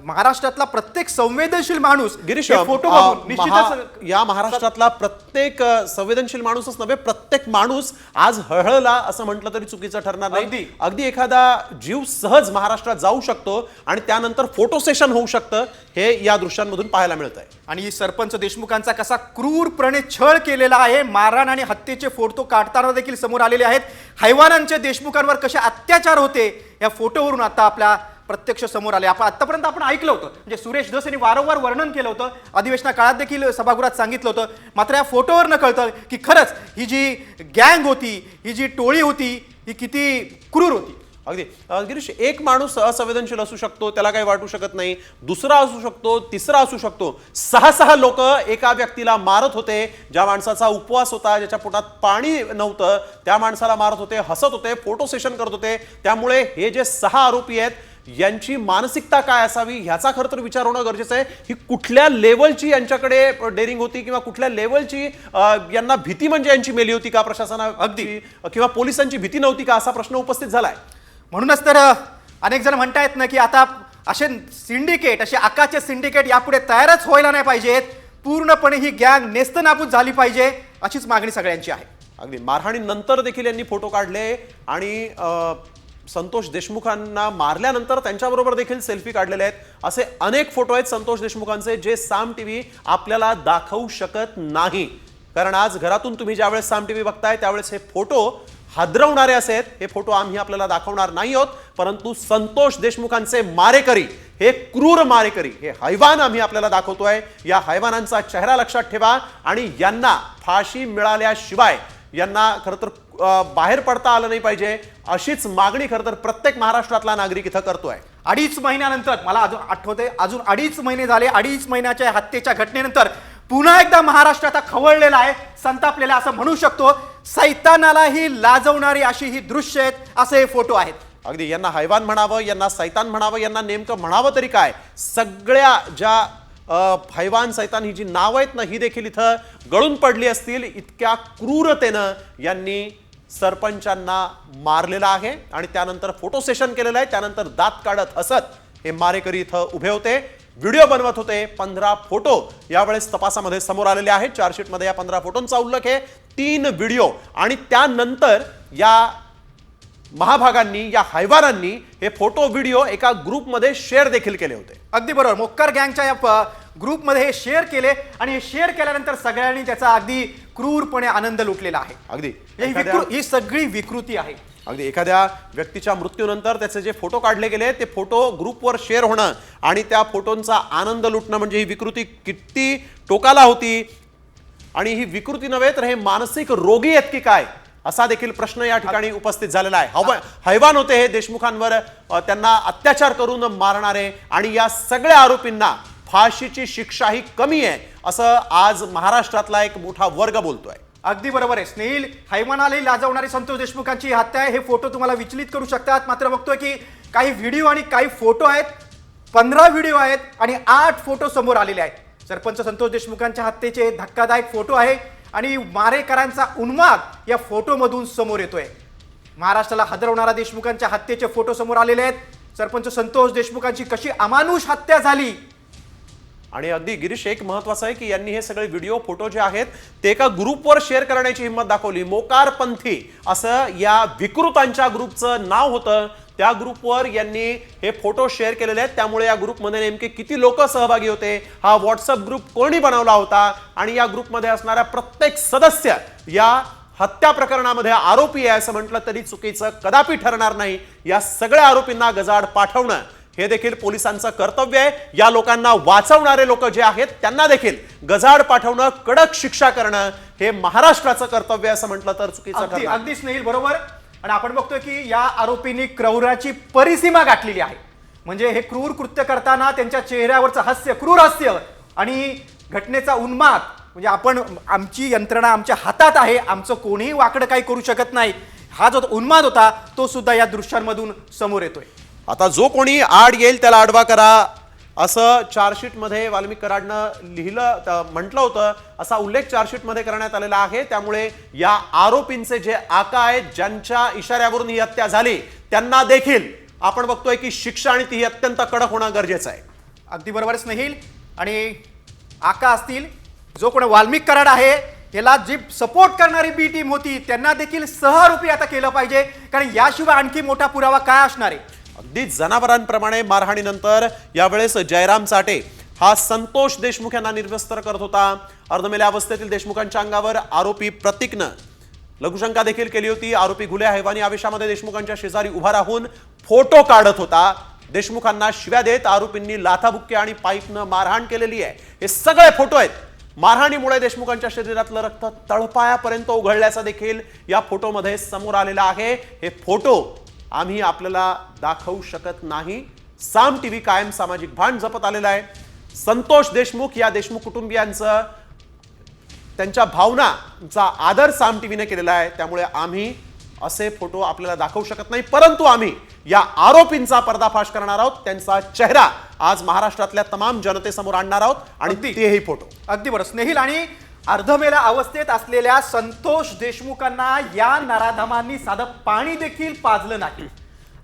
महाराष्ट्रातला प्रत्येक संवेदनशील माणूस गिरीश, फोटो बघून निश्चितच या महाराष्ट्रातला प्रत्येक संवेदनशील माणूसच नव्हे, प्रत्येक माणूस आज हळहळला असं म्हटलं तरी चुकीचं ठरणार नाही. अगदी एखादा जीव सहज महाराष्ट्रात जाऊ शकतो आणि त्यानंतर फोटो सेशन होऊ शकतं, हे या दृश्यांमधून पाहायला मिळत आहे. आणि सरपंच देशमुखांचा कसा क्रूरपणे छळ केलेला आहे, मारहाण आणि हत्येचे फोटो काढताना देखील समोर आलेले आहेत. हैवानांचे देशमुखांवर कसे अत्याचार होते या फोटोवरून आता आपल्या प्रत्यक्ष समोर आले. आतापर्यंत आपण ऐकलं होतं, म्हणजे सुरेश धस यांनी वारंवार वर्णन केलं होतं, अधिवेशना काळात देखील सभागृहात सांगितलं होतं. मात्र या फोटोवर न कळतं की खरंच ही जी गँग होती, ही जी टोळी होती, ही किती क्रूर होती. अगदी गिरीश, एक माणूस असंवेदनशील असू शकतो, त्याला काही वाटू शकत नाही, दुसरा असू शकतो, तिसरा असू शकतो, 6 लोक एका व्यक्तीला मारत होते. ज्या माणसाचा उपवास होता, ज्याच्या पोटात पाणी नव्हतं, त्या माणसाला मारत होते, हसत होते, फोटो सेशन करत होते. त्यामुळे हे जे 6 आरोपी आहेत यांची मानसिकता काय असावी ह्याचा खरं तर विचार होणं गरजेचं आहे. ही कुठल्या लेवलची यांच्याकडे डेअरिंग होती किंवा कुठल्या लेवलची यांना भीती म्हणजे यांची मेली होती का प्रशासना अगदी किंवा पोलिसांची भीती नव्हती का, असा प्रश्न उपस्थित झालाय. म्हणूनच तर अनेक जण म्हणतायत ना की आता असे सिंडिकेट, असे आकाचे सिंडिकेट यापुढे तयारच व्हायला नाही पाहिजेत. पूर्णपणे ही गँग नेस्तनाबूत झाली पाहिजे, अशीच मागणी सगळ्यांची आहे. अगदी मारहाणीनंतर देखील यांनी फोटो काढले आणि संतोष देशमुखांना मारल्यानंतर त्यांच्याबरोबर देखील सेल्फी काढलेले आहेत असे अनेक फोटो आहेत संतोष देशमुखांचे जे साम टीव्ही आपल्याला दाखवू शकत नाही. कारण आज घरातून तुम्ही ज्यावेळेस साम टीव्ही बघताय त्यावेळेस हे फोटो हादरवणारे असे आहेत. हे फोटो आम्ही आपल्याला दाखवणार नाही आहोत, परंतु संतोष देशमुखांचे मारेकरी, हे क्रूर मारेकरी, हे हैवान आम्ही आपल्याला दाखवतोय. या हैवानांचा चेहरा लक्षात ठेवा आणि यांना फाशी मिळाल्याशिवाय यांना खरं तर बाहेर पडता आलं नाही पाहिजे अशीच मागणी खरं तर प्रत्येक महाराष्ट्रातला नागरिक इथं करतोय. 2.5 महिन्यानंतर मला अजून आठवते, अजून 2.5 महिने झाले. 2.5 महिन्याच्या हत्येच्या घटनेनंतर पुन्हा एकदा महाराष्ट्रात खवळलेला आहे, संतापलेला असं म्हणू शकतो. सैतानालाही लाजवणारी अशी ही दृश्य आहेत, असे हे फोटो आहेत. अगदी यांना हैवान म्हणावं, यांना सैतान म्हणावं, यांना नेमकं म्हणावं तरी काय? सगळ्या ज्या हैवान सैतान ही जी नाव आहेत ना ही देखील इथं गळून पडली असतील. इतक्या क्रूरतेनं यांनी सरपंचांना मारलेला आहे आणि त्यानंतर फोटो सेशन केलेलं आहे. त्यानंतर दात काढत हसत हे मारेकरी इथं उभे होते, व्हिडिओ बनवत होते. 15 फोटो यावेळेस तपासामध्ये समोर आलेले आहेत. चार्जशीटमध्ये या 15 फोटोंचा उल्लेख आहे, 3 व्हिडिओ आणि त्यानंतर या महाभागांनी, या हैवानांनी हे फोटो व्हिडिओ एका ग्रुपमध्ये शेअर देखील केले होते. अगदी बरोबर, मोक्कर गँगच्या या ग्रुपमध्ये हे शेअर केले आणि हे शेअर केल्यानंतर सगळ्यांनी त्याचा अगदी क्रूरपणे आनंद लुटलेला आहे. अगदी ही सगळी विकृती आहे. अगदी एखाद्या व्यक्तीच्या मृत्यूनंतर त्याचे जे फोटो काढले गेले ते फोटो ग्रुपवर शेअर होणं आणि त्या फोटोंचा आनंद लुटणं म्हणजे ही विकृती किती टोकाला होती. आणि ही विकृती नव्हे तर हे मानसिक रोगी आहेत की काय असा देखील प्रश्न या ठिकाणी उपस्थित झालेला आहे. हैवान होते हे देशमुखांवर त्यांना अत्याचार करून मारणारे आणि या सगळ्या आरोपींना फाशीची शिक्षा ही कमी आहे असं आज महाराष्ट्रातला एक मोठा वर्ग बोलतोय. अगदी बरोबर आहे स्नेहिल. हैवानालाही लाजवणारी संतोष देशमुखांची हत्या आहे. हे फोटो तुम्हाला विचलित करू शकतात. मात्र बघतोय की काही व्हिडिओ आणि काही फोटो आहेत, 15 व्हिडिओ आहेत आणि 8 फोटो समोर आलेले आहेत. सरपंच संतोष देशमुखांच्या हत्येचे धक्कादायक फोटो आहे आणि मारेकरांचा उन्माद या फोटोमधून समोर येतोय. महाराष्ट्राला हादरवणारा देशमुखांच्या हत्येचे फोटो समोर आलेले आहेत. सरपंच संतोष देशमुखांची कशी अमानुष हत्या झाली. आणि अगदी गिरीश एक महत्वाचं आहे की यांनी हे सगळे व्हिडिओ फोटो जे आहेत ते एका ग्रुपवर शेअर करण्याची हिंमत दाखवली. मोकारपंथी असं या विकृतांच्या ग्रुपचं नाव होतं. त्या ग्रुपवर यांनी हे फोटो शेअर केलेले आहेत. त्यामुळे या ग्रुपमध्ये नेमके किती लोक सहभागी होते, हा व्हॉट्सअप ग्रुप कोणी बनवला होता आणि या ग्रुपमध्ये असणाऱ्या प्रत्येक सदस्य या हत्या प्रकरणामध्ये आरोपी आहे असं म्हटलं तरी चुकीचं कदापि ठरणार नाही. या सगळ्या आरोपींना गजाआड पाठवणं हे देखील पोलिसांचं कर्तव्य आहे. या लोकांना वाचवणारे लोक जे आहेत त्यांना देखील गजाआड पाठवणं, कडक शिक्षा करणं हे महाराष्ट्राचं कर्तव्य असं म्हटलं तर चुकीचं ठरणार. अगदी स्नेहिल बरोबर. आणि आपण बघतोय की या आरोपींनी क्रौराची परिसीमा गाठलेली आहे. म्हणजे हे क्रूर कृत्य करताना त्यांच्या चेहऱ्यावरचं हास्य, क्रूर हास्य आणि घटनेचा उन्माद, म्हणजे आमची यंत्रणा आमच्या हातात आहे, आमचं कोणीही वाकडं काही करू शकत नाही, हा जो उन्माद होता तो सुद्धा या दृश्यांमधून समोर येतोय. आता जो कोणी आड येईल त्याला आडवा करा असं चार्जशीटमध्ये वाल्मिक कराडनं म्हटलं होतं. असा उल्लेख चार्जशीटमध्ये करण्यात आलेला आहे. त्यामुळे या आरोपींचे जे आका आहेत, ज्यांच्या इशाऱ्यावरून ही हत्या झाली, त्यांना देखील आपण बघतोय की शिक्षा आणि ती अत्यंत कडक होणं गरजेचं आहे. अगदी बरोबर स्नेहिल. आणि आका असतील, जो कोणी वाल्मिक कराड आहे, याला जी सपोर्ट करणारी बी टीम होती त्यांना देखील सहआरोपी आता केलं पाहिजे. कारण याशिवाय आणखी मोठा पुरावा काय असणार आहे. अगदी जनावरांप्रमाणे मारहाणीनंतर यावेळेस जयराम चाटे हा संतोष देशमुख यांना निर्वस्त्र करत होता. अर्धमेल्या अवस्थेतील देशमुखांच्या अंगावर आरोपी प्रतीकनं लघुशंका देखील केली होती. आरोपी घुले हैवानी आवेशामध्ये देशमुखांच्या शेजारी उभा राहून फोटो काढत होता. देशमुखांना शिव्या देत आरोपींनी लाथाबुक्के आणि पाईपनं मारहाण केलेली आहे. हे सगळे फोटो आहेत. मारहाणीमुळे देशमुखांच्या शरीरातलं रक्त तळपायापर्यंत उघडल्याचं देखील या फोटोमध्ये समोर आलेलं आहे. हे फोटो आम्ही आपल्याला दाखवू शकत नाही. साम टीव्ही कायम सामाजिक भान जपत आलेला आहे. संतोष देशमुख या देशमुख कुटुंबियांचं, त्यांच्या भावनांचा आदर साम टीव्हीने केलेला आहे. त्यामुळे आम्ही असे फोटो आपल्याला दाखवू शकत नाही, परंतु आम्ही या आरोपींचा पर्दाफाश करणार आहोत. त्यांचा चेहरा आज महाराष्ट्रातल्या तमाम जनतेसमोर आणणार आहोत आणि तेही फोटो. अगदी बरोबर स्नेहिल. आणि अर्धमेला अवस्थेत असलेल्या संतोष देशमुखांना या नराधमांनी साधं पाणी देखील पाजलं नाही.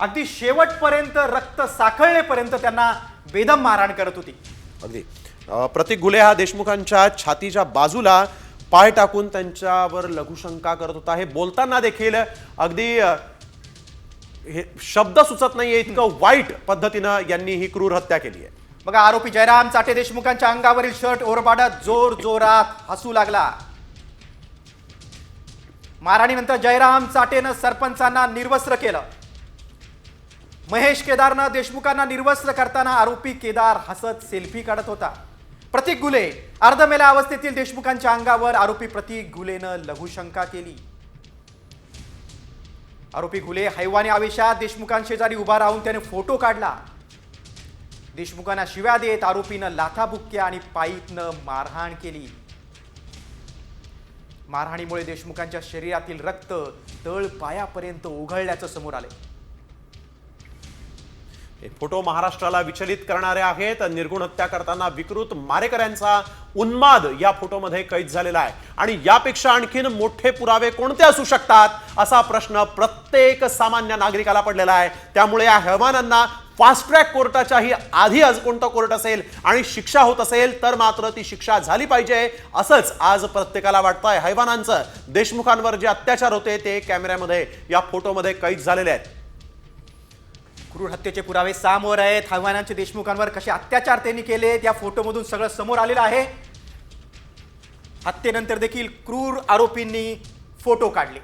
अगदी शेवटपर्यंत रक्त साखळेपर्यंत त्यांना बेदम मारहाण करत होती. अगदी प्रतीक घुले हा देशमुखांच्या छातीच्या बाजूला पाय टाकून त्यांच्यावर लघुशंका करत होता. हे बोलताना देखील अगदी हे शब्द सुचत नाहीये, इतकं वाईट पद्धतीनं यांनी ही क्रूर हत्या केली आहे. बघा, आरोपी जयराम चाटे देशमुखांच्या अंगावरील शर्ट ओरबाडत जोर जोरात हसू लागला. मारहाणीनंतर जयराम चाटेनं सरपंचांना निर्वस्त्र केलं. महेश केदारनं देशमुखांना निर्वस्त्र करताना आरोपी केदार हसत सेल्फी काढत होता. प्रतीक गुले अर्धमेल्या अवस्थेतील देशमुखांच्या अंगावर आरोपी प्रतीक गुलेनं लघुशंका केली. आरोपी गुले हैवानी आवेशात देशमुखांशेजारी उभा राहून त्याने फोटो काढला. देशमुखांना शिव्या देत आरोपीनं लाथाबुक्क्या आणि पाईपनं मारहाण केली. मारहाणीमुळे देशमुखांच्या शरीरातील रक्त तळ पायापर्यंत ओघळल्याचं समोर आले. हे फोटो महाराष्ट्राला विचलित करणारे आहेत. निर्गुण हत्या करताना विकृत मारेकऱ्यांचा उन्माद या फोटोमध्ये कैद झालेला आहे. आणि यापेक्षा आणखीन मोठे पुरावे कोणते असू शकतात असा प्रश्न प्रत्येक सामान्य नागरिकाला पडलेला आहे. त्यामुळे या हैवानांना फास्ट ट्रॅक कोर्टाच्याही आधी आज कोणतं कोर्ट असेल आणि शिक्षा होत असेल तर मात्र ती शिक्षा झाली पाहिजे असंच आज प्रत्येकाला वाटतंय. हैवानांचं देशमुखांवर जे अत्याचार होते ते कॅमेऱ्यामध्ये या फोटोमध्ये कैद झालेले आहेत. क्रूर हत्येचे पुरावे समोर आहेत. हैवानांचे देशमुखांवर कसे अत्याचार त्यांनी केले या फोटोमधून सगळं समोर आलेलं आहे. हत्येनंतर देखील क्रूर आरोपींनी फोटो काढले.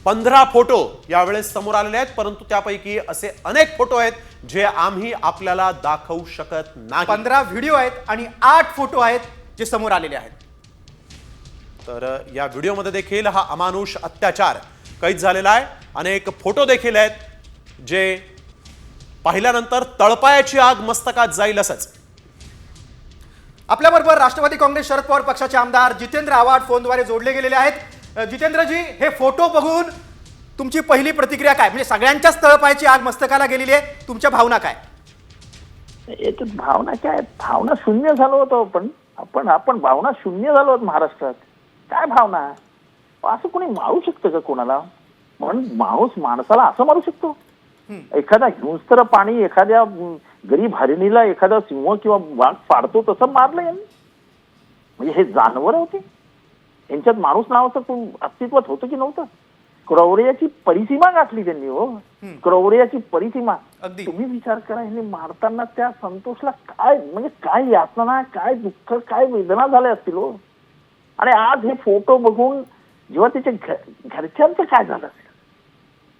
15 फोटो यावेळेस समोर आलेले आहेत, परंतु त्यापैकी असे अनेक फोटो आहेत जे आम्ही आपल्याला दाखवू शकत नाही. 15 व्हिडिओ आहेत आणि 8 फोटो आहेत जे समोर आलेले आहेत. तर या व्हिडिओमध्ये देखील हा अमानुष अत्याचार कैद झालेला आहे. अनेक फोटो देखील आहेत जे पाहिल्यानंतर तळपायाची आग मस्तकात जाईल असंच. आपल्याबरोबर राष्ट्रवादी काँग्रेस शरद पवार पक्षाचे आमदार जितेंद्र आव्हाड फोनद्वारे जोडले गेलेले आहेत. जितेंद्रजी, हे फोटो बघून तुमची पहिली प्रतिक्रिया काय? म्हणजे सगळ्यांच्याच तळपायाची आग मस्तकाला गेलेली आहे, तुमच्या भावना काय? याच्यात भावना काय? भावना शून्य झालो होतो आपण भावना शून्य झालो आहोत महाराष्ट्रात. काय भावना? असं कोणी मारू शकतं का कोणाला? म्हणून माणूस माणसाला असं मारू शकतो? एखादा हिंस्त्र प्राणी एखाद्या गरीब हरिणीला एखादा सिंह किंवा वाघ पाडतो तसं मारलं यांनी? म्हणजे हे जानवर होते? यांच्यात माणूस नावाचं अस्तित्वात होतं की नव्हतं? क्रौर्याची परिसीमा गाठली त्यांनी. हो, क्रौर्याची परिसीमा. तुम्ही विचार करा, यांनी मारताना त्या संतोषला काय म्हणजे काय यातना, काय दुःख, काय वेदना झाल्या असतील. हो, आणि आज हे फोटो बघून जेव्हा त्याच्या घरच्यांचं काय झालं असेल.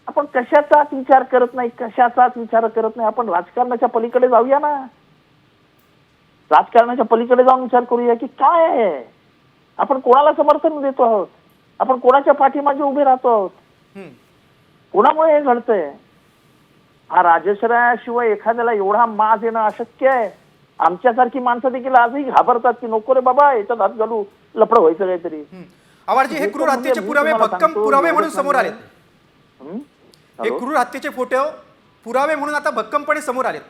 आपण कशाचाच विचार करत नाही, आपण राजकारणाच्या पलीकडे जाऊया ना. राजकारणाच्या पलीकडे जाऊन विचार करूया की काय आहे, आपण कोणाला समर्थन देतो आहोत, आपण कोणाच्या पाठीमागे उभे राहतो आहोत, कोणामुळे हे घडतंय. हा राजश्रयाशिवाय एखाद्याला एवढा माज येणं अशक्य आहे. आमच्यासारखी माणसं देखील आजही घाबरतात की नको रे बाबा याच्यात हात घालू, लफडं व्हायचं काहीतरी. आवाडजी, हे क्रूर हत्येचे पुरावे भक्कम पुरावे म्हणून समोर आलेत. हे क्रूर हत्येचे फोटो पुरावे म्हणून आता भक्कमपणे समोर आलेत.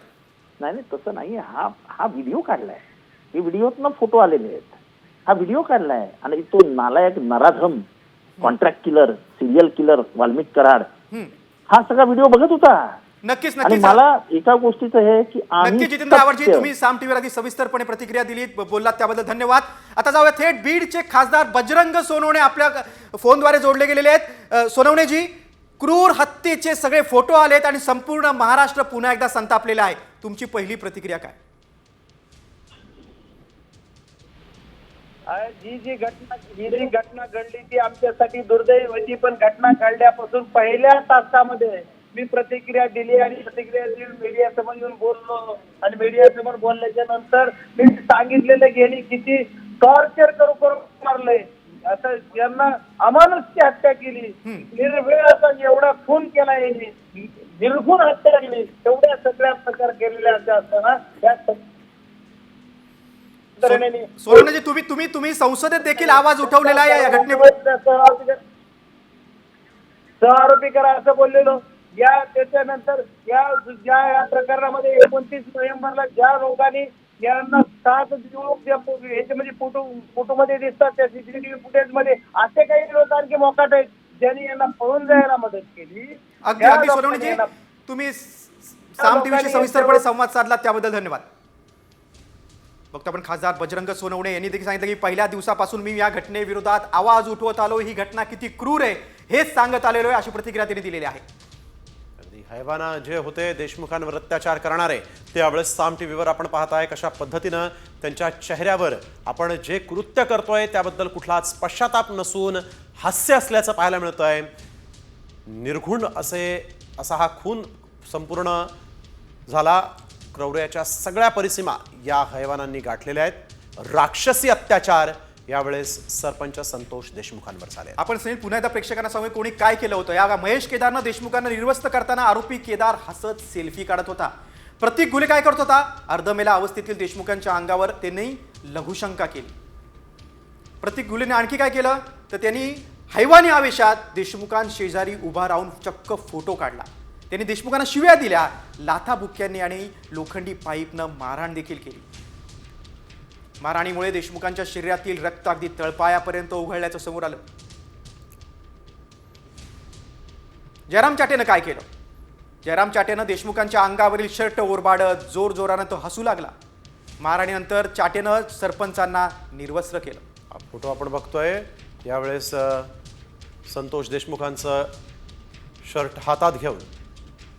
नाही तसं नाही. हा व्हिडिओ काढलाय, हे व्हिडिओतनं फोटो आलेले आहेत. हा व्हिडिओ काढलाय आणि तो नालायक नराधम contract killer, serial killer Walmik Karad हा सगळा व्हिडिओ बघत होता. नक्कीच आणि मला एका गोष्टीचं हे की नक्की जितेंद्र आव्हाडजी, तुम्ही साम टीव्हीवर आधी सविस्तरपणे प्रतिक्रिया दिलीत, बोललात त्याबद्दल धन्यवाद. आता जाऊया थेट बीडचे खासदार बजरंग सोनवणे आपल्या फोनद्वारे जोडले गेलेले आहेत. सोनवणेजी, क्रूर हत्येचे सगळे फोटो आलेत आणि संपूर्ण महाराष्ट्र पुन्हा एकदा संतापलेला आहे. तुमची पहिली प्रतिक्रिया काय? जी घटना घडली ती आमच्यासाठी दुर्दैवी होती, पण घटना घडल्यापासून पहिल्या तासामध्ये मी प्रतिक्रिया दिली आणि प्रतिक्रिया देऊन मीडियासमोर येऊन बोललो. आणि मीडियासमोर बोलल्याच्या नंतर मी सांगितलेलं गेली किती टॉर्चर करून मारलंय, असं यांना अमानुषची हत्या केली, निर्वेळ असा एवढा खून केला यांनी, निर्घुण हत्या केली, एवढ्या सगळ्या प्रकार केलेल्या असताना त्या सोनवणेजी, तुम्ही संसदेत देखील आवाज उठवलेला आहे या घटनेवर. सहआरोपी करा असं बोललेलो. त्याच्यानंतर या प्रकरणामध्ये 29 नोव्हेंबरला ज्या लोकांनी यांना 7 दिवस याच्यामध्ये फोटोमध्ये दिसतात त्या सीसीटीव्ही फुटेज मध्ये असे काही लोक आणखी मोकाट आहेत ज्यांनी यांना पळून जायला मदत केली. अगदी सोनवणेजी, तुम्ही साम टीव्हीशी सविस्तरपणे संवाद साधला त्याबद्दल धन्यवाद. बघतो आपण खासदार बजरंग सोनवणे यांनी देखील सांगितलं की पहिल्या दिवसापासून मी या घटनेविरोधात आवाज उठवत आलो, ही घटना किती क्रूर आहे हेच सांगत आलेलो आहे, अशी प्रतिक्रिया त्यांनी दिलेली आहे. हैवाना जे होते देशमुखांवर अत्याचार करणारे ते यावेळेस साम टीव्हीवर आपण पाहताय कशा पद्धतीनं त्यांच्या चेहऱ्यावर आपण जे कृत्य करतोय त्याबद्दल कुठलाच पश्चाताप नसून हास्य असल्याचं पाहायला मिळतंय. निर्घुण असा हा खून संपूर्ण झाला. क्रौर्याच्या सगळ्या परिसीमा या हैवानांनी गाठलेल्या आहेत. राक्षसी अत्याचार यावेळेस सरपंच संतोष देशमुखांवर झाले. आपण सुनील पुन्हा एकदा प्रेक्षकांना सांगू कोणी काय केलं होतं. या महेश केदारनं देशमुखांना निर्वस्त करताना आरोपी केदार हसत सेल्फी काढत होता. प्रतीक घुले काय करत होता, अर्धमेला अवस्थेतील देशमुखांच्या अंगावर त्यांनी लघुशंका केली. प्रतीक घुलेने आणखी काय केलं तर त्यांनी हैवानी आवेशात देशमुखांशेजारी उभा राहून चक्क फोटो काढला. त्यांनी देशमुखांना शिव्या दिल्या, लाथाबुक्क्यांनी आणि लोखंडी पाईपनं मारहाण देखील केली. मारहाणीमुळे देशमुखांच्या शरीरातील रक्त अगदी तळपायापर्यंत उघडल्याचं समोर आलं. जयराम चाटेनं काय केलं, जयराम चाटेनं देशमुखांच्या अंगावरील शर्ट ओरबाडत जोरजोरानं तो हसू लागला. मारहाणीनंतर चाटेनं सरपंचांना निर्वस्त्र केलं. हा फोटो आपण बघतोय. यावेळेस संतोष देशमुखांचं शर्ट हातात घेऊन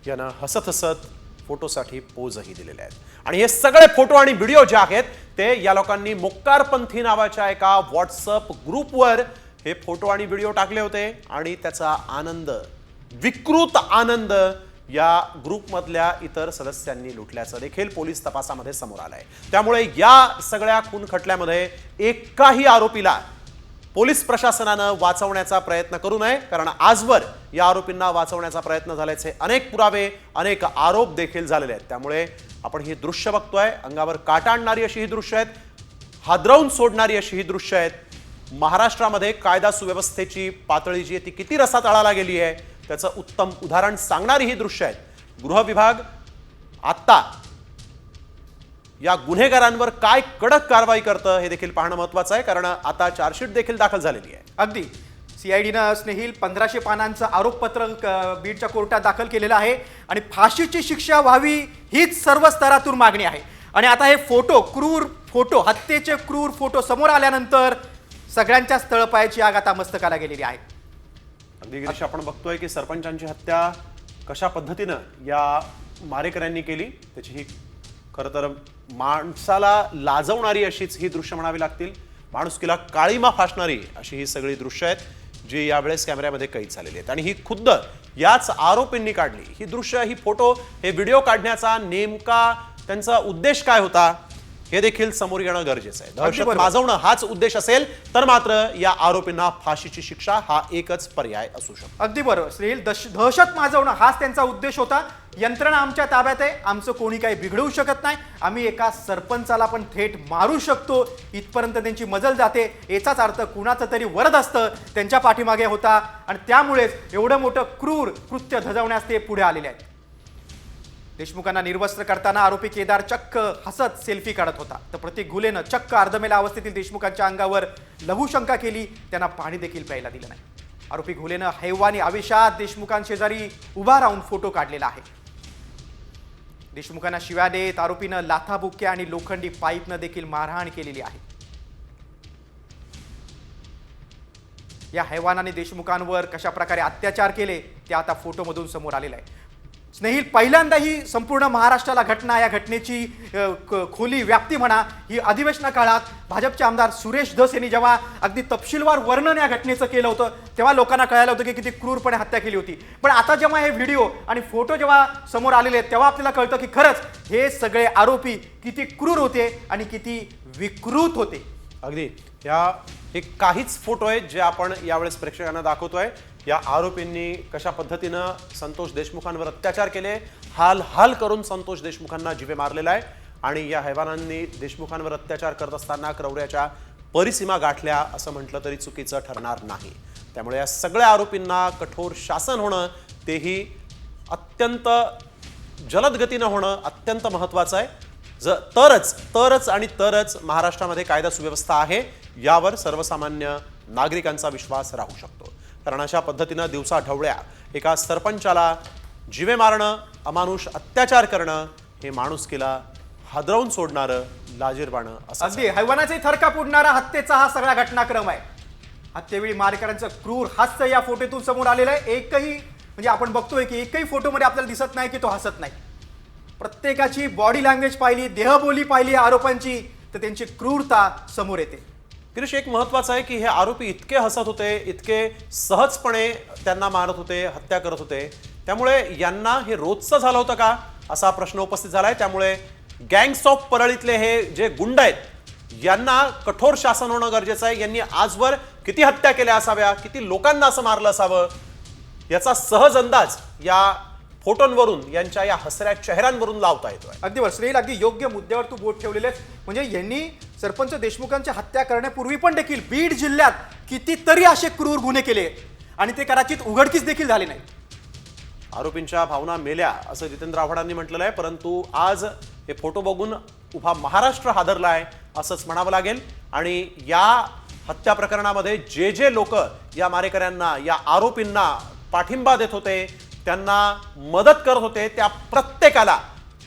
यानं हसत हसत फोटोसाठी पोजही दिलेले आहेत. आणि हे सगळे फोटो आणि व्हिडिओ जे आहेत ते या लोकांनी मोक्कारपंथी नावाच्या एका व्हॉट्सअप ग्रुपवर हे फोटो आणि व्हिडिओ टाकले होते आणि त्याचा आनंद, विकृत आनंद या ग्रुपमधल्या इतर सदस्यांनी लुटल्याचं देखील पोलीस तपासामध्ये समोर आलंय. त्यामुळे या सगळ्या खून खटल्यामध्ये एकाही आरोपीला पोलीस प्रशासनानं वाचवण्याचा प्रयत्न करू नये, कारण आजवर या आरोपींना वाचवण्याचा प्रयत्न झाल्याचे अनेक पुरावे, अनेक आरोप देखील झालेले आहेत. त्यामुळे आपण ही दृश्य बघतोय, अंगावर काटा आणणारी अशी ही दृश्य आहेत, हादरवून सोडणारी अशी ही दृश्य आहेत. महाराष्ट्रामध्ये कायदा सुव्यवस्थेची पातळी जी आहे ती किती रसातळाला गेली आहे त्याचं उत्तम उदाहरण सांगणारी ही दृश्य आहेत. गृह विभाग आता या गुन्हेगारांवर काय कडक कारवाई करतं हे देखील पाहणं महत्त्वाचं आहे, कारण आता चार्जशीट देखील दाखल झालेली आहे. अगदी सीआयडीनं स्नेहिल 1500 पानांचं आरोपपत्र बीडच्या कोर्टात दाखल केलेलं आहे आणि फाशीची शिक्षा व्हावी हीच सर्व स्तरातून मागणी आहे. आणि आता हे फोटो, क्रूर फोटो, हत्येचे क्रूर फोटो समोर आल्यानंतर सगळ्यांच्याच तळपायाची आग आता मस्तकाला गेलेली आहे. अगदी गिरीश, आपण बघतोय की सरपंचांची हत्या कशा पद्धतीनं या मारेकऱ्यांनी केली त्याची ही खरं तर माणसाला लाजवणारी अशीच ही दृश्य म्हणावी लागतील. माणुसकीला काळीमा फासणारी अशी ही सगळी दृश्य आहेत जी यावेळेस कॅमेऱ्यामध्ये कैद झालेली आहेत. आणि ही खुद्द याच आरोपींनी काढली ही दृश्य, ही फोटो, हे व्हिडिओ काढण्याचा नेमका त्यांचा उद्देश काय होता हे देखील समोर येणं गरजेचं आहे. दहशत माजवणं हाच उद्देश असेल तर मात्र या आरोपींना फाशीची शिक्षा हा एकच पर्याय असू शकतो. अगदी बरोबर स्नेहिल, दहशत माजवणं हाच त्यांचा उद्देश होता. यंत्रणा आमच्या ताब्यात आहे, आमचं कोणी काही बिघडवू शकत नाही, आम्ही एका सरपंचाला पण थेट मारू शकतो इथपर्यंत त्यांची मजल जाते. याचाच अर्थ कुणाचं तरी वरद असतं त्यांच्या पाठीमागे होता आणि त्यामुळेच एवढं मोठं क्रूर कृत्य धजवण्यास ते पुढे आलेले आहेत. देशमुखांना निर्वस्त्र करताना आरोपी केदार चक्क हसत सेल्फी काढत होता, तर प्रतीक घुलेनं चक्क अर्धमेला अवस्थेतील देशमुखांच्या अंगावर लघुशंका केली, त्यांना पाणी देखील प्यायला दिलं नाही. आरोपी घुलेनं हैवानी आवेशात देशमुखांशेजारी उभा राहून फोटो काढलेला आहे. देशमुखांना शिव्या देत आरोपीनं लाथाबुक्क्या आणि लोखंडी पाईपनं देखील मारहाण केलेली आहे. या हैवानाने देशमुखांवर कशा प्रकारे अत्याचार केले ते आता फोटोमधून समोर आलेलं आहे. स्नेहिल, पहिल्यांदा ही संपूर्ण महाराष्ट्राला घटना, या घटनेची खोली व्याप्ती म्हणा, ही अधिवेशना काळात भाजपचे आमदार सुरेश धस यांनी जेव्हा अगदी तपशीलवार वर्णन या घटनेचं केलं होतं तेव्हा लोकांना कळालं होतं की किती क्रूरपणे हत्या केली होती. पण आता जेव्हा हे व्हिडिओ आणि फोटो जेव्हा समोर आलेले आहेत तेव्हा आपल्याला कळतं की खरंच हे सगळे आरोपी किती क्रूर होते आणि किती विकृत होते. अगदी हे काहीच फोटो आहेत जे आपण यावेळेस प्रेक्षकांना दाखवतोय. या आरोपींनी कशा पद्धतीनं संतोष देशमुखांवर अत्याचार केले, हाल हाल करून संतोष देशमुखांना जीवे मारलेला आहे. आणि या हैवानांनी देशमुखांवर अत्याचार करत असताना क्रौर्याच्या परिसीमा गाठल्या असं म्हटलं तरी चुकीचं ठरणार नाही. त्यामुळे या सगळ्या आरोपींना कठोर शासन होणं तेही अत्यंत जलद गतीनं होणं अत्यंत महत्त्वाचं आहे. तरच महाराष्ट्रामध्ये कायदा सुव्यवस्था आहे यावर सर्वसामान्य नागरिकांचा विश्वास राहू शकतो. कारण अशा पद्धतीनं दिवसा ढवळ्या एका सरपंचाला जीवे मारणं, अमानुष अत्याचार करणं हे माणुसकीला हादरवून सोडणारं, लाजिरवाणं असं. अगदी हैवानाचे थरकाप उडणारा हत्येचा हा सगळा घटनाक्रम आहे. हत्येवेळी मारेकऱ्यांचं क्रूर हास्य या फोटोतून समोर आलेलं आहे. एकही म्हणजे आपण बघतोय की एकही फोटोमध्ये आपल्याला दिसत नाही की तो हसत नाही. प्रत्येकाची बॉडी लँग्वेज पाहिली, देहबोली पाहिली आरोपांची, तर त्यांची क्रूरता समोर येते. गिरीश, एक महत्वाचं आहे की हे आरोपी इतके हसत होते, इतके सहजपणे त्यांना मारत होते, हत्या करत होते, त्यामुळे यांना हे रोजचं झालं होतं का असा प्रश्न उपस्थित झालाय. त्यामुळे गँग्स ऑफ परळीतले हे जे गुंड आहेत यांना कठोर शासन होणं गरजेचं आहे. यांनी आजवर किती हत्या केल्या असाव्या, किती लोकांना असं मारलं असावं, याचा सहज अंदाज या फोटोंवरून, यांच्या या हसऱ्या चेहऱ्यांवरून लावता येतोय. अगदी श्रेय, अगदी योग्य मुद्द्यावर तू बोट ठेवलेले. म्हणजे यांनी सरपंच देशमुखांची हत्या करण्यापूर्वी पण देखील बीड जिल्ह्यात कितीतरी असे क्रूर गुन्हे केले आणि ते कदाचित उघडकीस देखील झाले नाही. आरोपींच्या भावना मेल्या असं जितेंद्र आव्हाडांनी म्हटलेलं आहे, परंतु आज हे फोटो बघून उभा महाराष्ट्र हादरला आहे असंच म्हणावं लागेल. आणि या हत्या प्रकरणामध्ये जे जे लोक या मारेकऱ्यांना, या आरोपींना पाठिंबा देत होते, त्यांना मदत करत होते, त्या प्रत्येकाला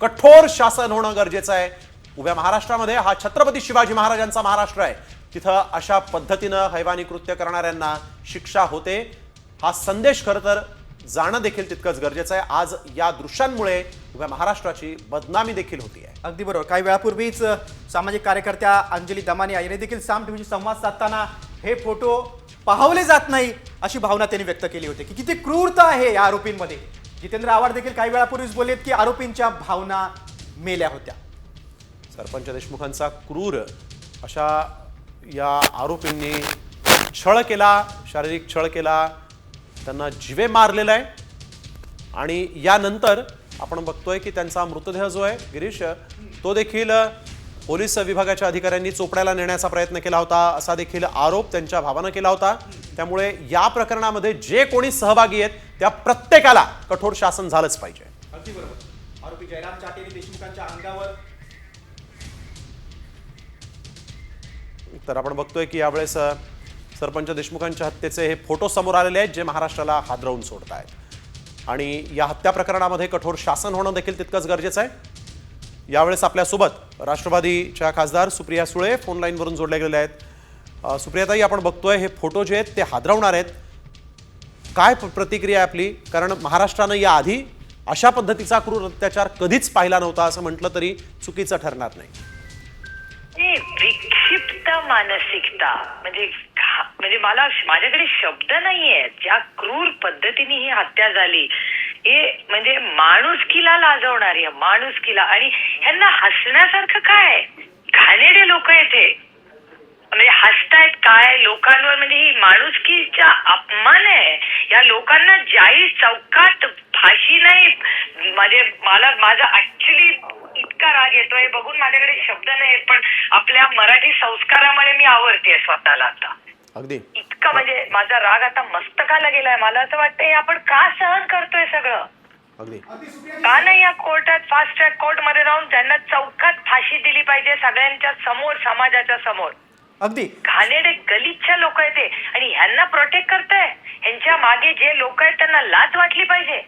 कठोर शासन होणं गरजेचं आहे. उभ्या महाराष्ट्रामध्ये हा छत्रपती शिवाजी महाराजांचा महाराष्ट्र आहे, तिथं अशा पद्धतीनं हैवानी कृत्य करणाऱ्यांना शिक्षा होते. हा संदेश खरं तर जाणं देखील तितकंच गरजेचं आहे. आज या दृश्यांमुळे उभ्या महाराष्ट्राची बदनामी देखील होती आहे. अगदी बरोबर. काही वेळापूर्वीच सामाजिक कार्यकर्त्या अंजली दमानी यांनी देखील साम टीव्हीशी संवाद साधताना हे फोटो पाहवले जात नाही अशी भावना त्यांनी व्यक्त केली होती की किती क्रूरता आहे या आरोपींमध्ये. जितेंद्र आव्हाड देखील काही वेळापूर्वीच बोललेत की आरोपींच्या भावना मेल्या होत्या. सरपंच देशमुखांचा क्रूर अशा या आरोपींनी छळ केला, शारीरिक छळ केला, त्यांना जीवे मारलेला आहे. आणि यानंतर आपण बघतोय की त्यांचा मृतदेह जो आहे गिरीश, तो देखील पोलीस विभागाच्या अधिकाऱ्यांनी चोपड्याला नेण्याचा प्रयत्न केला होता असा देखील आरोप त्यांच्या भावानं केला होता. त्यामुळे या प्रकरणामध्ये जे कोणी सहभागी आहेत त्या प्रत्येकाला कठोर शासन झालंच पाहिजे. अगदी बरोबर. आरोपी जयराम चाटेरी देशमुखांच्या अंगावर. तर आपण बघतोय की यावेळेस सरपंच देशमुखांच्या हत्येचे हे फोटो समोर आलेले आहेत जे महाराष्ट्राला हादरवून सोडत आहेत. आणि या हत्या प्रकरणामध्ये कठोर शासन होणं देखील तितकंच गरजेचं आहे. यावेळेस आपल्यासोबत राष्ट्रवादीच्या खासदार सुप्रिया सुळे फोन लाईनवरून जोडले गेलेले आहेत. सुप्रियाताई, आपण बघतोय हे फोटो जे आहेत ते हादरवणार आहेत. काय प्रतिक्रिया आहे आपली? कारण महाराष्ट्रानं याआधी अशा पद्धतीचा क्रूर अत्याचार कधीच पाहिला नव्हता असं म्हटलं तरी चुकीचं ठरणार नाही. विक्षिप्त मानसिकता म्हणजे मला माझ्याकडे शब्द नाहीये. ज्या क्रूर पद्धतीने ही हत्या झाली हे म्हणजे माणुसकीला लाजवणारी, माणुसकीला. आणि ह्यांना हसण्यासारखं काय? घाणेरडे लोक येते म्हणजे हसतायत काय लोकांवर, म्हणजे ही माणुसकीचा अपमान आहे. या लोकांना जाहीर चौकात फाशी नाही. म्हणजे माझा ऍक्च्युली इतका राग येतोय बघून, माझ्याकडे शब्द नाही. पण आपल्या मराठी संस्कारामुळे मी आवडते स्वतःला आता. अगदी इतका म्हणजे माझा राग आता मस्तकाला गेलाय. मला असं वाटतंय आपण का सहन करतोय सगळं? अगदी का नाही या कोर्टात, फास्ट ट्रॅक कोर्ट मध्ये राहून त्यांना चौकात फाशी दिली पाहिजे सगळ्यांच्या समोर, समाजाच्या समोर. अगदी घाणेरडे गलिच्छ लोक आहेत ते, आणि ह्यांना प्रोटेक्ट करताय. ह्यांच्या मागे जे लोक आहेत त्यांना लाज वाटली पाहिजे.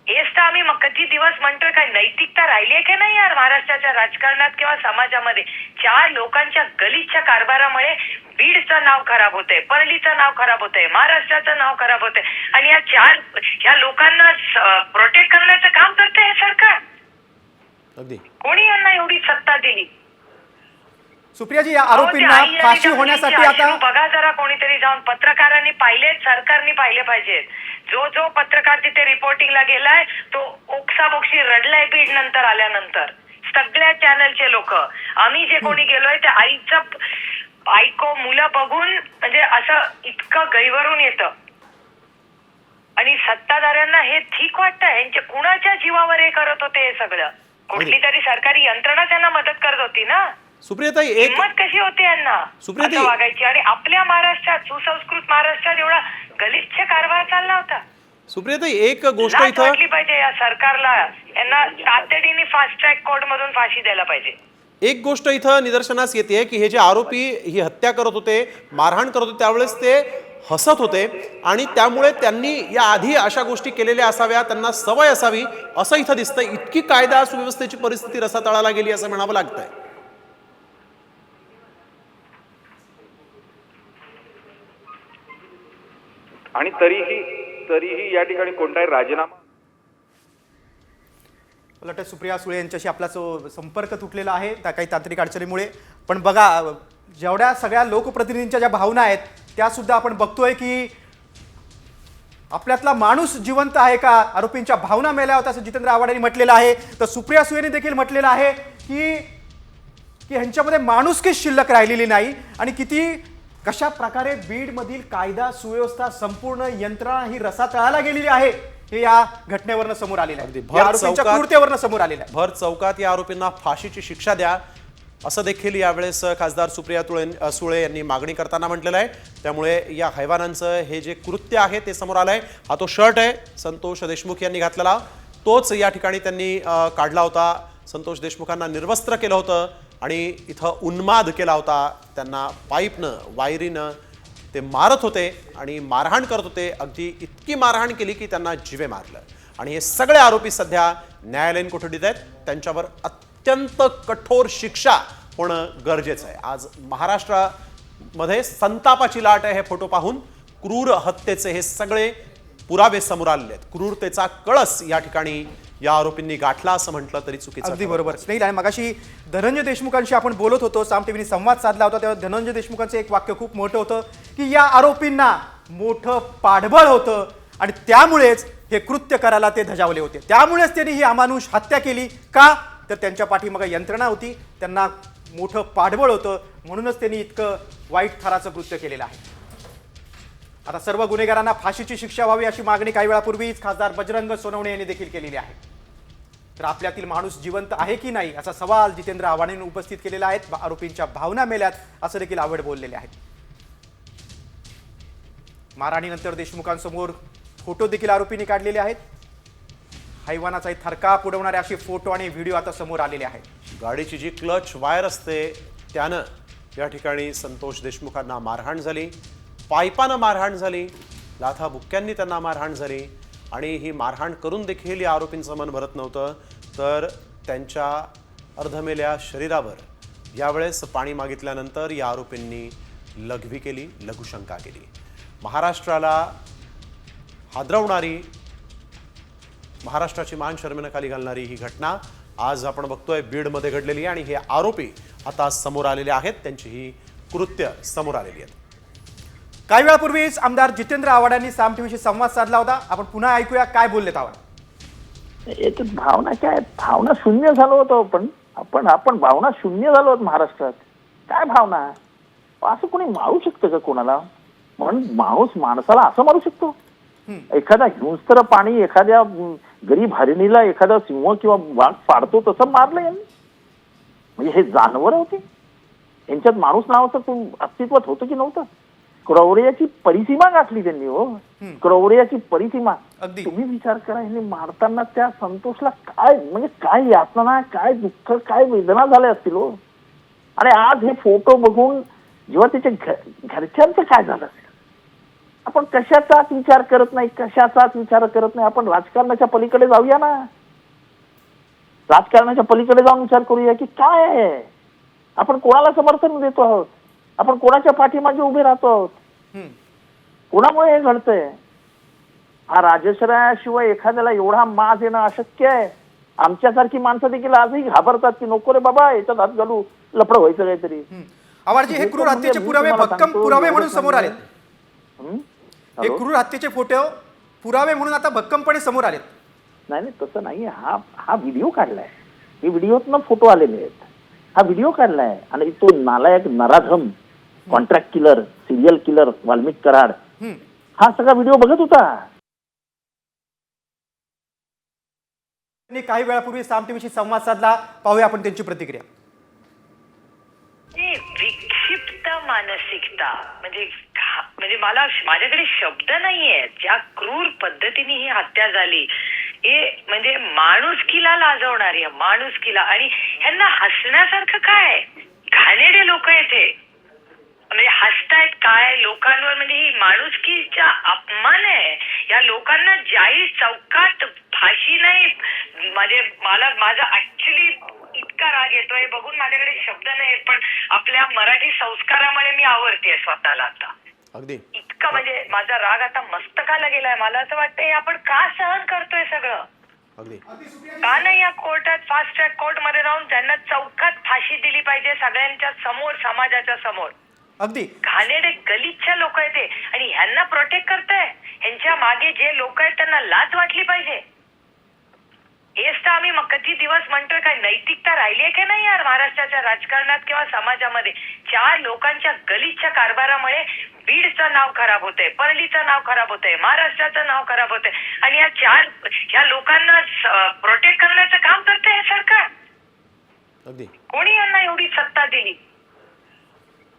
हेच तर आम्ही मग कधी दिवस म्हणतोय, काय नैतिकता राहिली आहे की नाही यार महाराष्ट्राच्या राजकारणात किंवा समाजामध्ये? 4 लोकांच्या गलिच्छ कारभारामुळे बीडचं नाव खराब होतंय, परळीचं नाव खराब होतंय, महाराष्ट्राचं नाव खराब होतंय. आणि या लोकांना प्रोटेक्ट करण्याचं काम करतंय हे सरकार. अगदी कोणी यांना एवढी सत्ता दिली? सुप्रियाजी, या आरोपींना फाशी होण्यासाठी आता बघा जरा, कोणीतरी जाऊन पत्रकारांनी पाहिलेत, सरकारने पाहिले पाहिजेत. जो पत्रकार तिथे रिपोर्टिंगला गेलाय तो ओक्साबोक्शी रडलाय बीड नंतर आल्यानंतर. सगळ्या चॅनलचे लोक, आम्ही जे कोणी गेलोय त्या आईचं बायको मुलं बघून म्हणजे असं इतकं गैवरून येतं. आणि सत्ताधाऱ्यांना हे ठीक वाटतं. यांच्या कुणाच्या जीवावर हे करत होते हे सगळं? कुठली तरी सरकारी यंत्रणा त्यांना मदत करत होती ना. सुप्रियाताई, एक हिंमत कशी होती यांना असं वागायची? आणि आपल्या महाराष्ट्रात, सुसंस्कृत महाराष्ट्रात एवढा गलिच्छ कारभार चालला होता. सुप्रियाताई, एक गोष्ट लाज इथं वाटली पाहिजे या सरकारला. यांना तातडीने फास्ट ट्रॅक कोर्ट मधून फाशी द्यायला पाहिजे. एक गोष्ट इथं निदर्शनास येते की हे जे आरोपी ही हत्या करत होते, मारहाण करत होते, त्यावेळेस ते हसत होते आणि त्यामुळे त्यांनी या आधी अशा गोष्टी केलेल्या असाव्या, त्यांना सवय असावी असं इथं दिसतंय. इतकी कायदा सुव्यवस्थेची परिस्थिती रसातळाला गेली असं म्हणावं लागतंय. आणि तरीही तरीही या ठिकाणी कोणताही राजीनामा. मला वाटतं सुप्रिया सुळे यांच्याशी आपला जो संपर्क तुटलेला आहे त्या काही तांत्रिक अडचणीमुळे. पण बघा, जेवढ्या सगळ्या लोकप्रतिनिधींच्या ज्या भावना आहेत त्या सुद्धा आपण बघतोय की आपल्यातला माणूस जिवंत आहे का, आरोपींच्या भावना मेल्या होत्या असं जितेंद्र आव्हाड यांनी म्हटलेलं आहे. तर सुप्रिया सुळेंनी देखील म्हटलेलं आहे की ह्यांच्यामध्ये माणुसकी शिल्लक राहिलेली नाही आणि किती कशा प्रकारे बीडमधील कायदा सुव्यवस्था संपूर्ण यंत्रणा ही रसातळाला गेलेली आहे हे या घटनेवरनं समोर आलेलं आहे. या आरोपींच्या क्रूरतेवरनं समोर आलेलं आहे. भर चौकात या आरोपींना फाशीची शिक्षा द्या असं देखील यावेळेस खासदार सुप्रिया सुळे यांनी मागणी करताना म्हटलेलं आहे. त्यामुळे या हैवानांचं हे जे कृत्य आहे ते समोर आलंय. हा तो शर्ट आहे संतोष देशमुख यांनी घातलेला, तोच या ठिकाणी त्यांनी काढला होता. संतोष देशमुखांना निर्वस्त्र केलं होतं आणि इथं उन्माद केला होता. त्यांना पाईपनं वायरीनं ते मारत होते आणि मारहाण करत होते. अगदी इतकी मारहाण केली की त्यांना जीवे मारलं. आणि हे सगळे आरोपी सध्या न्यायालयीन कोठडीत आहेत. त्यांच्यावर अत्यंत कठोर शिक्षा होणं गरजेचं आहे. आज महाराष्ट्रामध्ये संतापाची लाट आहे. हे फोटो पाहून क्रूर हत्येचे हे सगळे पुरावे समोर आलेले आहेत. क्रूरतेचा कळस या ठिकाणी या आरोपींनी गाठला असं म्हटलं तरी चुकीचं. अगदी बरोबर. स्नेहिल, आणि मगाशी धनंजय देशमुखांशी आपण बोलत होतो, साम टीव्हीने संवाद साधला होता, तेव्हा धनंजय देशमुखांचं एक वाक्य खूप मोठं होतं की या आरोपींना मोठं पाठबळ होतं आणि त्यामुळेच हे कृत्य करायला ते धजावले होते. त्यामुळेच त्यांनी ही अमानुष हत्या केली. का तर त्यांच्या पाठीमागे यंत्रणा होती, त्यांना मोठं पाठबळ होतं, म्हणूनच त्यांनी इतकं वाईट थराचं कृत्य केलेलं आहे. आता सर्व गुन्हेगारांना फाशीची शिक्षा व्हावी अशी मागणी काही वेळापूर्वीच खासदार बजरंग सोनवणे यांनी देखील केलेली आहे. तर आपल्यातील माणूस जिवंत आहे की नाही असा सवाल जितेंद्र आव्हाडांनी उपस्थित केलेला आहे. आरोपींच्या भावना मेल्यात असं देखील आव्हाड बोललेले आहेत. मारहाणीनंतर देशमुखांसमोर फोटो देखील आरोपींनी काढलेले आहेत. हैवानाचा थरकाप उडवणारे असे फोटो आणि व्हिडिओ आता समोर आलेले आहेत. गाडीची जी क्लच वायर असते त्यानं या ठिकाणी संतोष देशमुखांना मारहाण झाली, पाईपानं मारहाण झाली, लाथाबुक्क्यांनी त्यांना मारहाण झाली आणि ही मारहाण करून देखील या आरोपींचं मन भरत नव्हतं. तर त्यांच्या अर्धमेल्या शरीरावर यावेळेस पाणी मागितल्यानंतर या आरोपींनी लघवी केली, लघुशंका केली. महाराष्ट्राला हादरवणारी, महाराष्ट्राची मान शर्मेनं खाली घालणारी ही घटना आज आपण बघतोय बीडमध्ये घडलेली आणि हे आरोपी आता समोर आलेले आहेत. त्यांची ही कृत्य समोर आलेली आहेत. काही वेळापूर्वीच आमदार जितेंद्र आव्हाड यांनी साम टीव्हीशी संवाद साधला होता. आपण पुन्हा ऐकूया काय बोललेत आव्हाड. याच्यात भावना काय, भावना शून्य झालो होतो आपण भावना शून्य झालो आहोत महाराष्ट्रात. काय भावना, असं कोणी मारू शकतं का कोणाला? म्हणून माणसाला असं मारू शकतो? एखादा हिंस्त्र प्राणी एखाद्या गरीब हरिणीला एखादा सिंह किंवा वाघ फाडतो तसं मारलं यांनी? म्हणजे हे जानवर होते, यांच्यात माणूस नावाचं अस्तित्वात होतं की नव्हतं? क्रौर्याची परिसीमा गाठली त्यांनी. हो, क्रौर्याची परिसीमा. तुम्ही विचार करा, यांनी मारताना त्या संतोषला काय, म्हणजे काय यातना, काय दुःख, काय वेदना झाल्या असतील. हो, आणि आज हे फोटो बघून जेव्हा त्याच्या घरच्यांचं काय झालं असेल. आपण कशाचाच विचार करत नाही, आपण राजकारणाच्या पलीकडे जाऊया ना. राजकारणाच्या पलीकडे जाऊन विचार करूया की काय आहे, आपण कोणाला समर्थन देतो आहोत, आपण कोणाच्या पाठीमागे उभे राहतो आहोत, कोणामुळे हे घडतंय. हा राजश्रयाशिवाय एखाद्याला एवढा माज येणं अशक्य आहे. आमच्यासारखी माणसं देखील आजही घाबरतात की नको रे बाबा याच्यात हात घालू, लफडं व्हायचं काहीतरी. आव्हाडजी, हे क्रूर हत्येचे पुरावे भक्कम पुरावे म्हणून समोर आले. हे क्रूर हत्येचे फोटो पुरावे म्हणून आता भक्कमपणे समोर आलेत. नाही तसं नाही. हा व्हिडिओ काढलाय, हे व्हिडिओतनं फोटो आलेले आहेत. हा व्हिडिओ काढलाय आणि तो नालायक नराधम contract killer, serial killer Walmik Karad हा सगळा व्हिडिओ बघत होता. काही वेळापूर्वी साम टीव्हीशी संवाद साधला, पाहूया आपण त्यांची प्रतिक्रिया. विक्षिप्त मानसिकता म्हणजे मला माझ्याकडे शब्द नाहीये. ज्या क्रूर पद्धतीने ही हत्या झाली हे म्हणजे माणुसकीला लाजवणारी, माणुसकीला. आणि ह्यांना हसण्यासारखं काय? घाणेरडे लोक येते म्हणजे हसतायत काय लोकांवर, म्हणजे ही माणुसकीचा अपमान आहे. या लोकांना जाहीर चौकात फाशी नाही. म्हणजे माझा ऍक्च्युली इतका राग येतोय बघून, माझ्याकडे शब्द नाही. पण आपल्या मराठी संस्कारामुळे मी आवडते स्वतःला आता. अगदी इतकं म्हणजे माझा राग आता मस्तकाला गेलाय. मला असं वाटतंय आपण का सहन करतोय सगळं? अगदी का नाही या कोर्टात फास्ट ट्रॅक कोर्ट मध्ये राहून त्यांना चौकात फाशी दिली पाहिजे सगळ्यांच्या समोर, समाजाच्या समोर. अगदी घाणेरडे गलिच्छ लोक आहेत ते आणि ह्यांना प्रोटेक्ट करताय. ह्यांच्या मागे जे लोक आहेत त्यांना लाज वाटली पाहिजे. हेच तर आम्ही मग किती दिवस म्हणतोय, काय नैतिकता राहिली आहे की नाही यार महाराष्ट्राच्या राजकारणात किंवा समाजामध्ये? 4 लोकांच्या गलिच्छ कारभारामुळे बीडचं नाव खराब होतंय, परलीचं नाव खराब होतंय, महाराष्ट्राचं नाव खराब होतंय आणि ह्या लोकांना प्रोटेक्ट करण्याचं काम करतंय हे सरकार. अगदी कोणी यांना एवढी सत्ता दिली?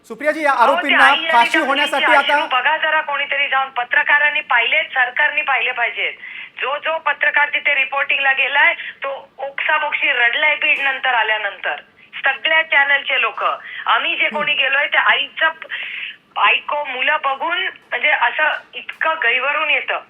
सुप्रियाजी, या आरोपींना फाशी होण्यासाठी आता बघा जरा, कोणीतरी जाऊन पत्रकारांनी पाहिलेत, सरकारने पाहिले पाहिजेत. जो पत्रकार तिथे रिपोर्टिंगला गेलाय तो ओक्साबोक्शी रडलाय बीड नंतर आल्यानंतर. सगळ्या चॅनलचे लोक, आम्ही जे कोणी गेलोय त्या आईचं बायको मुलं बघून म्हणजे असं इतकं गैवरून येतं.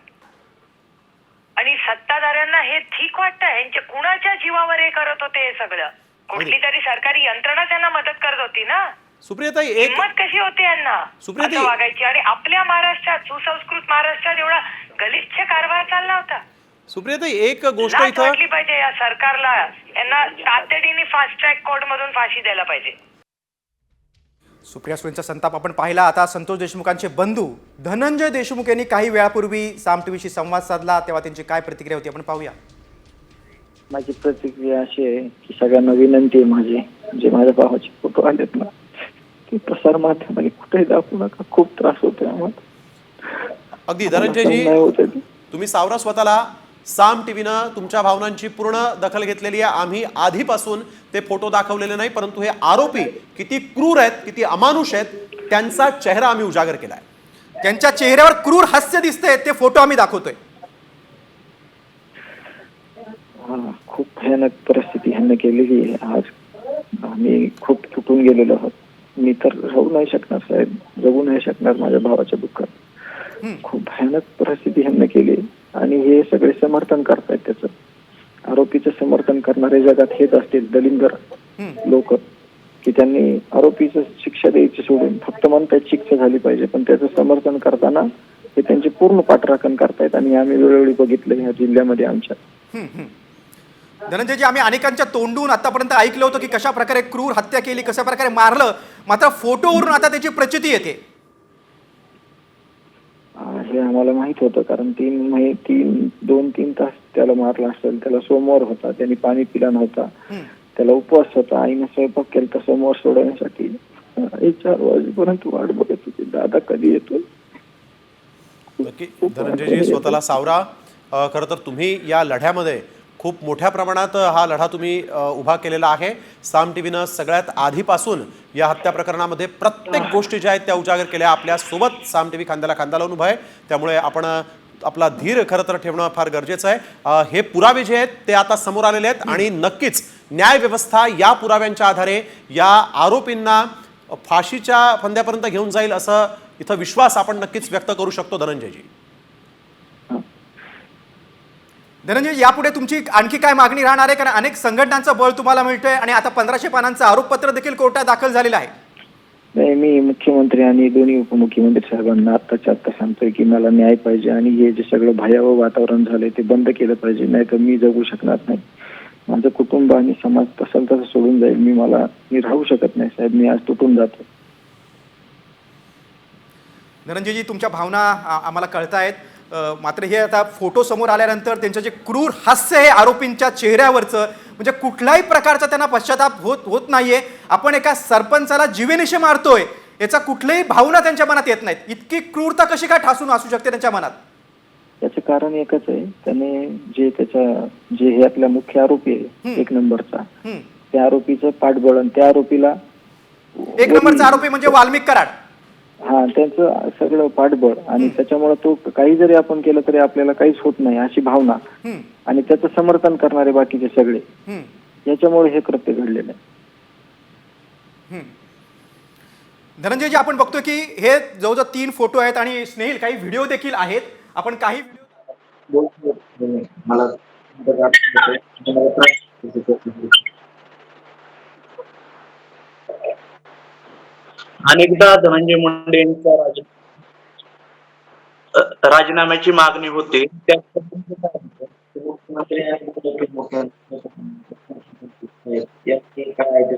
आणि सत्ताधाऱ्यांना हे ठीक वाटतं. यांच्या कुणाच्या जीवावर हे करत होते हे सगळं? कुठली तरी सरकारी यंत्रणा त्यांना मदत करत होती ना. सुप्रियाताई, एक हिंमत कशी होती यांना असं वागायची? आणि आपल्या महाराष्ट्रात, सुसंस्कृत महाराष्ट्रात एवढा गलिच्छ कारभार चालला होता. सुप्रियाताई, एक गोष्ट लाज इथं वाटली पाहिजे या सरकारला. यांना तातडीने फास्ट ट्रॅक कोर्ट मधून फाशी द्यायला पाहिजे. सुप्रिया सुळेंचा संताप आपण पाहिला. आता संतोष देशमुखांचे बंधू धनंजय देशमुख यांनी काही वेळापूर्वी साम टीव्हीशी संवाद साधला, तेव्हा त्यांची काय प्रतिक्रिया होती आपण पाहूया. माझी प्रतिक्रिया अशी आहे की सगळ्यांना विनंती आहे माझी, जे माझ्या भावाचे फोटो आलेत ना ते प्रसार माध्यमाने कुठेही दाखवू नका. खूप त्रास होतोय आम्हाला. अगदी धनंजयजी, तुम्ही सावरा स्वतःला साम टीव्हीनं तुमच्या भावनांची पूर्ण दखल घेतलेली आहे. आम्ही आधीपासून ते फोटो दाखवलेले नाही, परंतु हे आरोपी किती क्रूर आहेत, किती अमानुष आहेत, त्यांचा चेहरा आम्ही उजागर केलाय. त्यांच्या चेहऱ्यावर क्रूर हास्य दिसतंय, ते फोटो आम्ही दाखवतोय. खूप भयानक परिस्थिती ह्यांनी केलेली आहे. आज आम्ही खूप तुटून गेलेलो आहोत. मी तर राहू नाही शकणार साहेब, जगू नाही शकणार माझ्या भावाच्या दुःखात. खूप भयानक परिस्थिती ह्यांनी केली आणि हे सगळे समर्थन करतायत त्याचं. आरोपीचं समर्थन करणारे जगात हेच असतील दलिंदर लोक की त्यांनी आरोपीचं शिक्षा द्यायची सोडून फक्त म्हणतायत शिक्षा झाली पाहिजे, पण त्याचं समर्थन करताना हे त्यांची पूर्ण पाठराखण करतायत. आणि आम्ही वेळोवेळी बघितलं ह्या जिल्ह्यामध्ये आमच्या. धनंजयजी, आम्ही अनेकांच्या तोंडून आतापर्यंत ऐकलं होतं की कशा प्रकारे क्रूर हत्या केली, कशा प्रकारे मारलं, मात्र फोटोवरून आता त्याची प्रचिती येते. हे आम्हाला माहित होतं, कारण 2-3 तास त्याला मारला असेल. त्याला सोमवार होता, त्यांनी पाणी पिला नव्हता, त्याला उपवास होता. आईने स्वयंपाक केला सोमवार सोडवण्यासाठी. 4 वाजेपर्यंत वाट बघत होती, दादा कधी येतो. नक्की धनंजयजी, स्वतःला सावरा. खरं तर तुम्ही या लढ्यामध्ये खूप मोठ्या प्रमाणात हा लढा तुम्ही उभा केलेला आहे. साम टीव्हीनं सगळ्यात आधीपासून या हत्या प्रकरणामध्ये प्रत्येक गोष्टी ज्या आहेत त्या उजागर केल्या. आपल्यासोबत साम टीव्ही खांद्याला खांदा लावून उभा आहे, त्यामुळे आपण आपला धीर खरं तर ठेवणं फार गरजेचं आहे. हे पुरावे जे आहेत ते आता समोर आलेले आहेत आणि नक्कीच न्यायव्यवस्था या पुराव्यांच्या आधारे या आरोपींना फाशीच्या फंद्यापर्यंत घेऊन जाईल असं इथं विश्वास आपण नक्कीच व्यक्त करू शकतो. धनंजयजी, धनंजय, यापुढे तुमची आणखी काय मागणी राहणार आहे? कारण अनेक संघटनांचं बळ तुम्हाला मिळतंय आणि आता 1500 पानांचं आरोपपत्र देखील कोर्टात दाखल झालेलं आहे. नाही, मी मुख्यमंत्री आणि दोन्ही उपमुख्यमंत्री साहेबांना आत्ताच्या आत्ता सांगतोय की मला न्याय पाहिजे आणि हे जे सगळं भयावह वातावरण झालंय ते बंद केलं पाहिजे, नाही तर मी जगू शकणार नाही. माझं कुटुंब आणि समाज तसं सोडून जाईल. मी राहू शकत नाही साहेब, मी आज तुटून जातो. धनंजयजी, तुमच्या भावना आम्हाला कळतायत. मात्र हे आता फोटो समोर आल्यानंतर त्यांचं जे क्रूर हास्य आहे आरोपींच्या चेहऱ्यावरचं, म्हणजे कुठल्याही प्रकारचा त्यांना पश्चाताप होत नाहीये. आपण एका सरपंचाला जीवेनिशी मारतोय याचा कुठल्याही भावना त्यांच्या मनात येत नाहीत. इतकी क्रूरता कशी काय ठासून असू शकते त्यांच्या मनात? त्याचं कारण एकच आहे, त्याने जे हे आपला मुख्य आरोपी आहे 1 नंबरचा, त्या आरोपीचं पाठबळ, त्या आरोपीला 1 नंबरचा आरोपी म्हणजे वाल्मिक कराड, त्यांचं सगळं पाठबळ, आणि त्याच्यामुळे तो काही जरी आपण केलं तरी आपल्याला काहीच होत नाही अशी भावना, आणि त्याचं समर्थन करणारे बाकीचे सगळे, याच्यामुळे हे कृत्य घडलेलं आहे. धनंजयजी, आपण बघतोय की हे जवळजवळ 3 फोटो आहेत आणि स्नेहिल काही व्हिडिओ देखील आहेत. आपण काही अनेकदा धनंजय मुंडे यांचा राजीनाम्याची मागणी होती विचार करायचा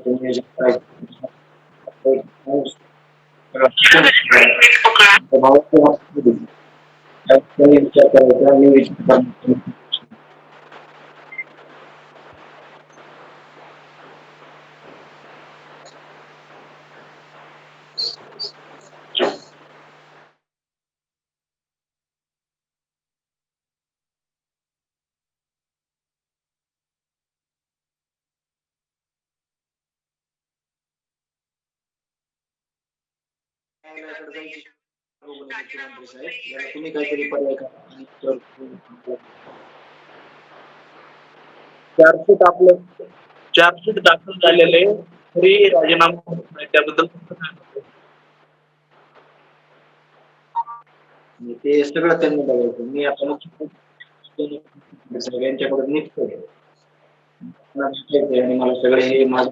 तुम्ही काहीतरी पर्याय चार्जशीट दाखल झालेले तरी राजीनामा त्याबद्दल ते सगळं त्यांनी बघायचं. मी आता सगळ्यांच्याकडे निघतो आणि मला सगळे हे माझं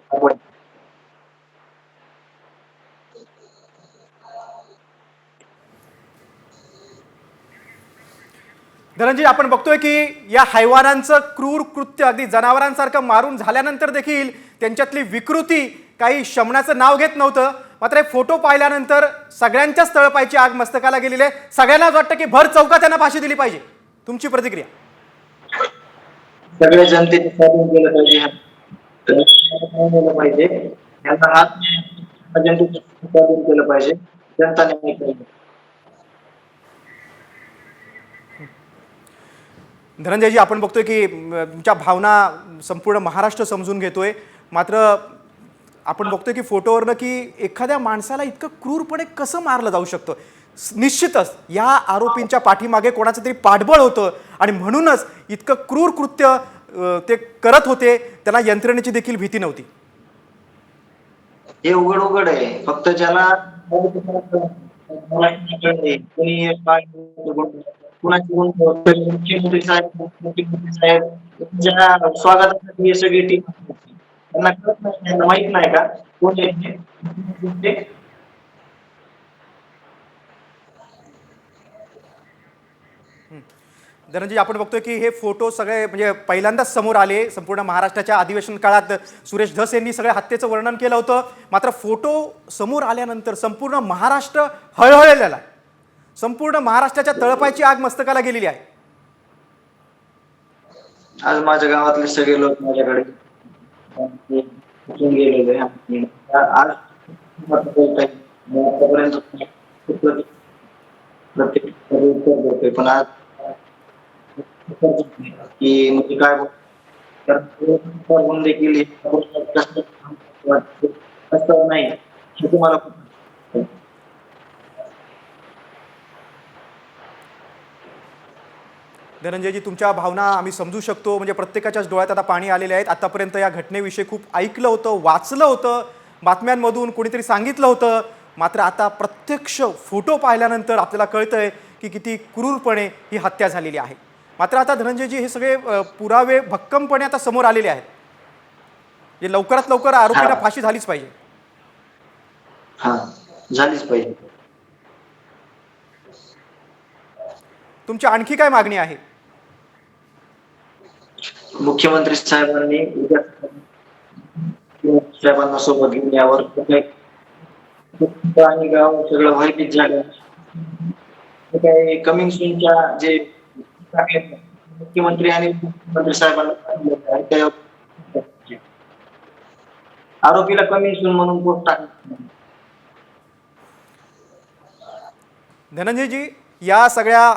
धनंजय, आपण बघतोय की या हैवानांचं क्रूर कृत्य अगदी जनावरांसारखं मारून झाल्यानंतर देखील त्यांच्यातली विकृती काही शमनाचं नाव घेत नव्हतं. मात्र हे फोटो पाहिल्यानंतर सगळ्यांच्याच तळपायची आग मस्तकाला गेलेली आहे. सगळ्यांनाच वाटतं की भर चौकात त्यांना फाशी दिली पाहिजे. तुमची प्रतिक्रिया? सगळ्या जनतेने स्वाधीन केलं पाहिजे, यांना हात जनतेने स्वाधीन केलं पाहिजे, जनता न्याय पाहिजे. धनंजयजी, आपण बघतोय की तुमच्या भावना संपूर्ण महाराष्ट्र समजून घेतोय. मात्र आपण बघतोय की फोटोवरनं की एखाद्या माणसाला इतकं क्रूरपणे कसं मारलं जाऊ शकतं. निश्चितच या आरोपींच्या पाठीमागे कोणाचं तरी पाठबळ होतं आणि म्हणूनच इतकं क्रूर कृत्य ते करत होते. त्यांना यंत्रणेची देखील भीती नव्हती. हे उघड आहे. फक्त ज्याला कुणाची मुख्यमंत्री साहेब ज्या स्वागतासाठी ही सगळी टीम त्यांना कळत नाही, त्यांना माहित नाही का कोण आहे. धनंजय, आपण बघतोय की हे फोटो सगळे म्हणजे पहिल्यांदाच समोर आले. संपूर्ण महाराष्ट्राच्या अधिवेशन काळात सुरेश धस यांनी सगळ्या हत्येचं वर्णन केलं होतं. मात्र फोटो समोर आल्यानंतर संपूर्ण महाराष्ट्र हळहळलेला. संपूर्ण महाराष्ट्राच्या तळपायची आग मस्तकाला गेलेली आहे. आज माझ्या गावातले सगळे लोक माझ्याकडे गेलेले आज आतापर्यंत प्रत्येक पण आज की म्हणजे काय देखील नाही हे तुम्हाला धनंजयजी, तुमच्या भावना आम्ही समजू शकतो. म्हणजे प्रत्येकाच्याच डोळ्यात आता पाणी आलेले आहेत. आतापर्यंत या घटनेविषयी खूप ऐकलं होतं, वाचलं होतं, बातम्यांमधून कोणीतरी सांगितलं होतं. मात्र आता प्रत्यक्ष फोटो पाहिल्यानंतर आपल्याला कळतंय की किती क्रूरपणे ही हत्या झालेली आहे. मात्र आता धनंजयजी, हे सगळे पुरावे भक्कमपणे आता समोर आलेले आहेत. जे लवकरात लवकर आरोपींना फाशी झालीच पाहिजे. झालीच पाहिजे. तुमची आणखी काय मागणी आहे? मुख्यमंत्री साहेबांनी साहेबांना सोबत घेऊन यावर आणि गाव सगळं माहितीच झालं. कमिंग सूनच्या जे मुख्यमंत्री आणि मुख्यमंत्री साहेबांना आरोपीला कमिंग सून म्हणून पोस्ट टाकलं. धनंजयजी, या सगळ्या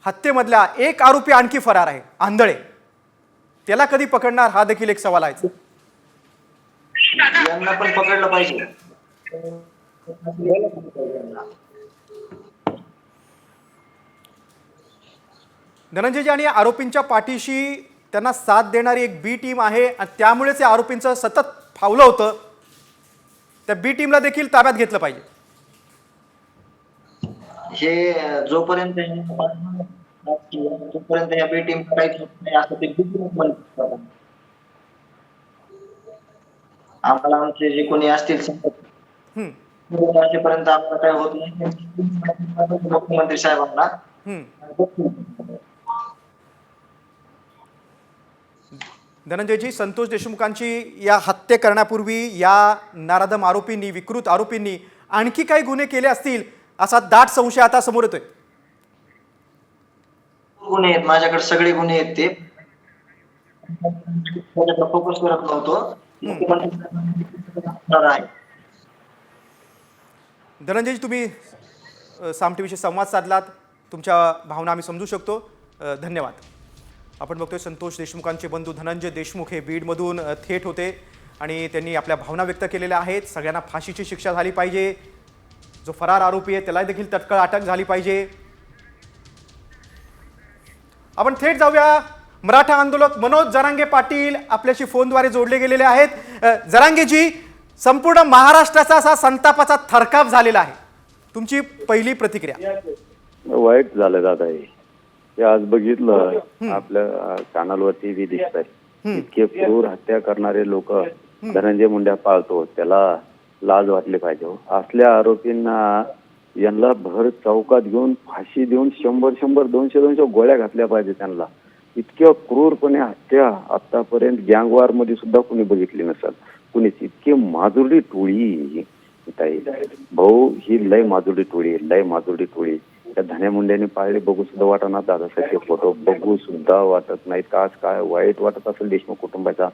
हत्येमधला एक आरोपी आणखी फरार आहे, आंधळे. त्याला कधी पकडणार हा देखील एक सवाल आहे. यांना पण पकडलं पाहिजे. धनंजयजी, आणि आरोपींच्या पाठीशी त्यांना साथ देणारी एक बी टीम आहे आणि त्यामुळेच या आरोपींचं सतत फावलं होतं. त्या बी टीमला देखील ताब्यात घेतलं पाहिजे. हे जोपर्यंत या बी टीम काहीच होत नाही असं ते म्हणतात. आम्हाला आमचे जे कोणी असतील वाजेपर्यंत आपलं काय होत नाही मुख्यमंत्री साहेबांना. धनंजयजी, संतोष देशमुखांची या हत्या करण्यापूर्वी या नराधम आरोपींनी, विकृत आरोपींनी आणखी काही गुन्हे केले असतील असा दाट संशय आता समोर येतोय. गुन्हे आहेत माझ्याकडे, सगळे गुन्हे आहेत ते. फोकस करत नव्हतो. धनंजयजी, तुम्ही साम टीव्हीशी संवाद साधलात, तुमच्या भावना आम्ही समजू शकतो. धन्यवाद. आपण बघतोय संतोष देशमुखांचे बंधू धनंजय देशमुख हे बीडमधून थेट होते आणि त्यांनी आपल्या भावना व्यक्त केलेल्या आहेत. सगळ्यांना फाशीची शिक्षा झाली पाहिजे. जो फरार आरोपी आहे त्याला देखील तत्काळ अटक झाली पाहिजे. आपण थेट जाऊया. मराठा आंदोलक मनोज जरांगे पाटील आपल्याशी फोनद्वारे जोडले गेलेले आहेत. जरांगेजी, संपूर्ण महाराष्ट्राचा असा संतापाचा थरकाप झालेला आहे. तुमची पहिली प्रतिक्रिया? वाईट झालं दादा. हे आज बघितलं आपल्या चॅनलवरती बी दिसत आहे. इतके क्रूर हत्या करणारे लोक धनंजय मुंडे पाळतो, त्याला लाज वाटली पाहिजे. असल्या आरोपींना यांना भर चौकात घेऊन फाशी देऊन 100-100, 200-200 गोळ्या घातल्या पाहिजे त्यांना. इतक्या क्रूरपणे हत्या आतापर्यंत गँगवार मध्ये सुद्धा कुणी बघितली नसेल. कुणीच इतके माजुरी टोळी भाऊ, ही लय माजुरी टोळी, लय माजुरी टोळी. त्या धन्या मुंड्याने पाळले बघू सुद्धा वाटणार, दादासाहेबचे फोटो बघू सुद्धा वाटत नाहीत. आज काय वाईट वाटत असेल देशमुख कुटुंबाच्या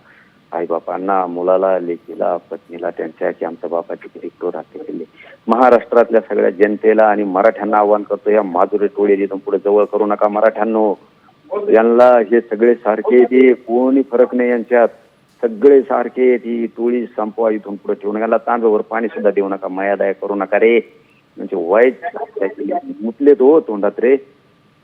आई बापांना, मुलाला, लेकीला, पत्नीला त्यांच्या, की आमच्या बापाची किती क्रूर हत्या केली. महाराष्ट्रातल्या सगळ्या जनतेला आणि मराठ्यांना आव्हान करतो, या माजुरी टोळी इथून पुढे जवळ करू नका. मराठ्यांनो, यांना हे सगळे सारखे, ते कोणी फरक नाही यांच्यात, सगळे सारखे. ती टोळी संपवा, इथून पुढे ठेवू नका. तांब्यावर पाणी सुद्धा देऊ नका, मायादया करू नका रे. म्हणजे वाईट मुतले तो तोंडात रे,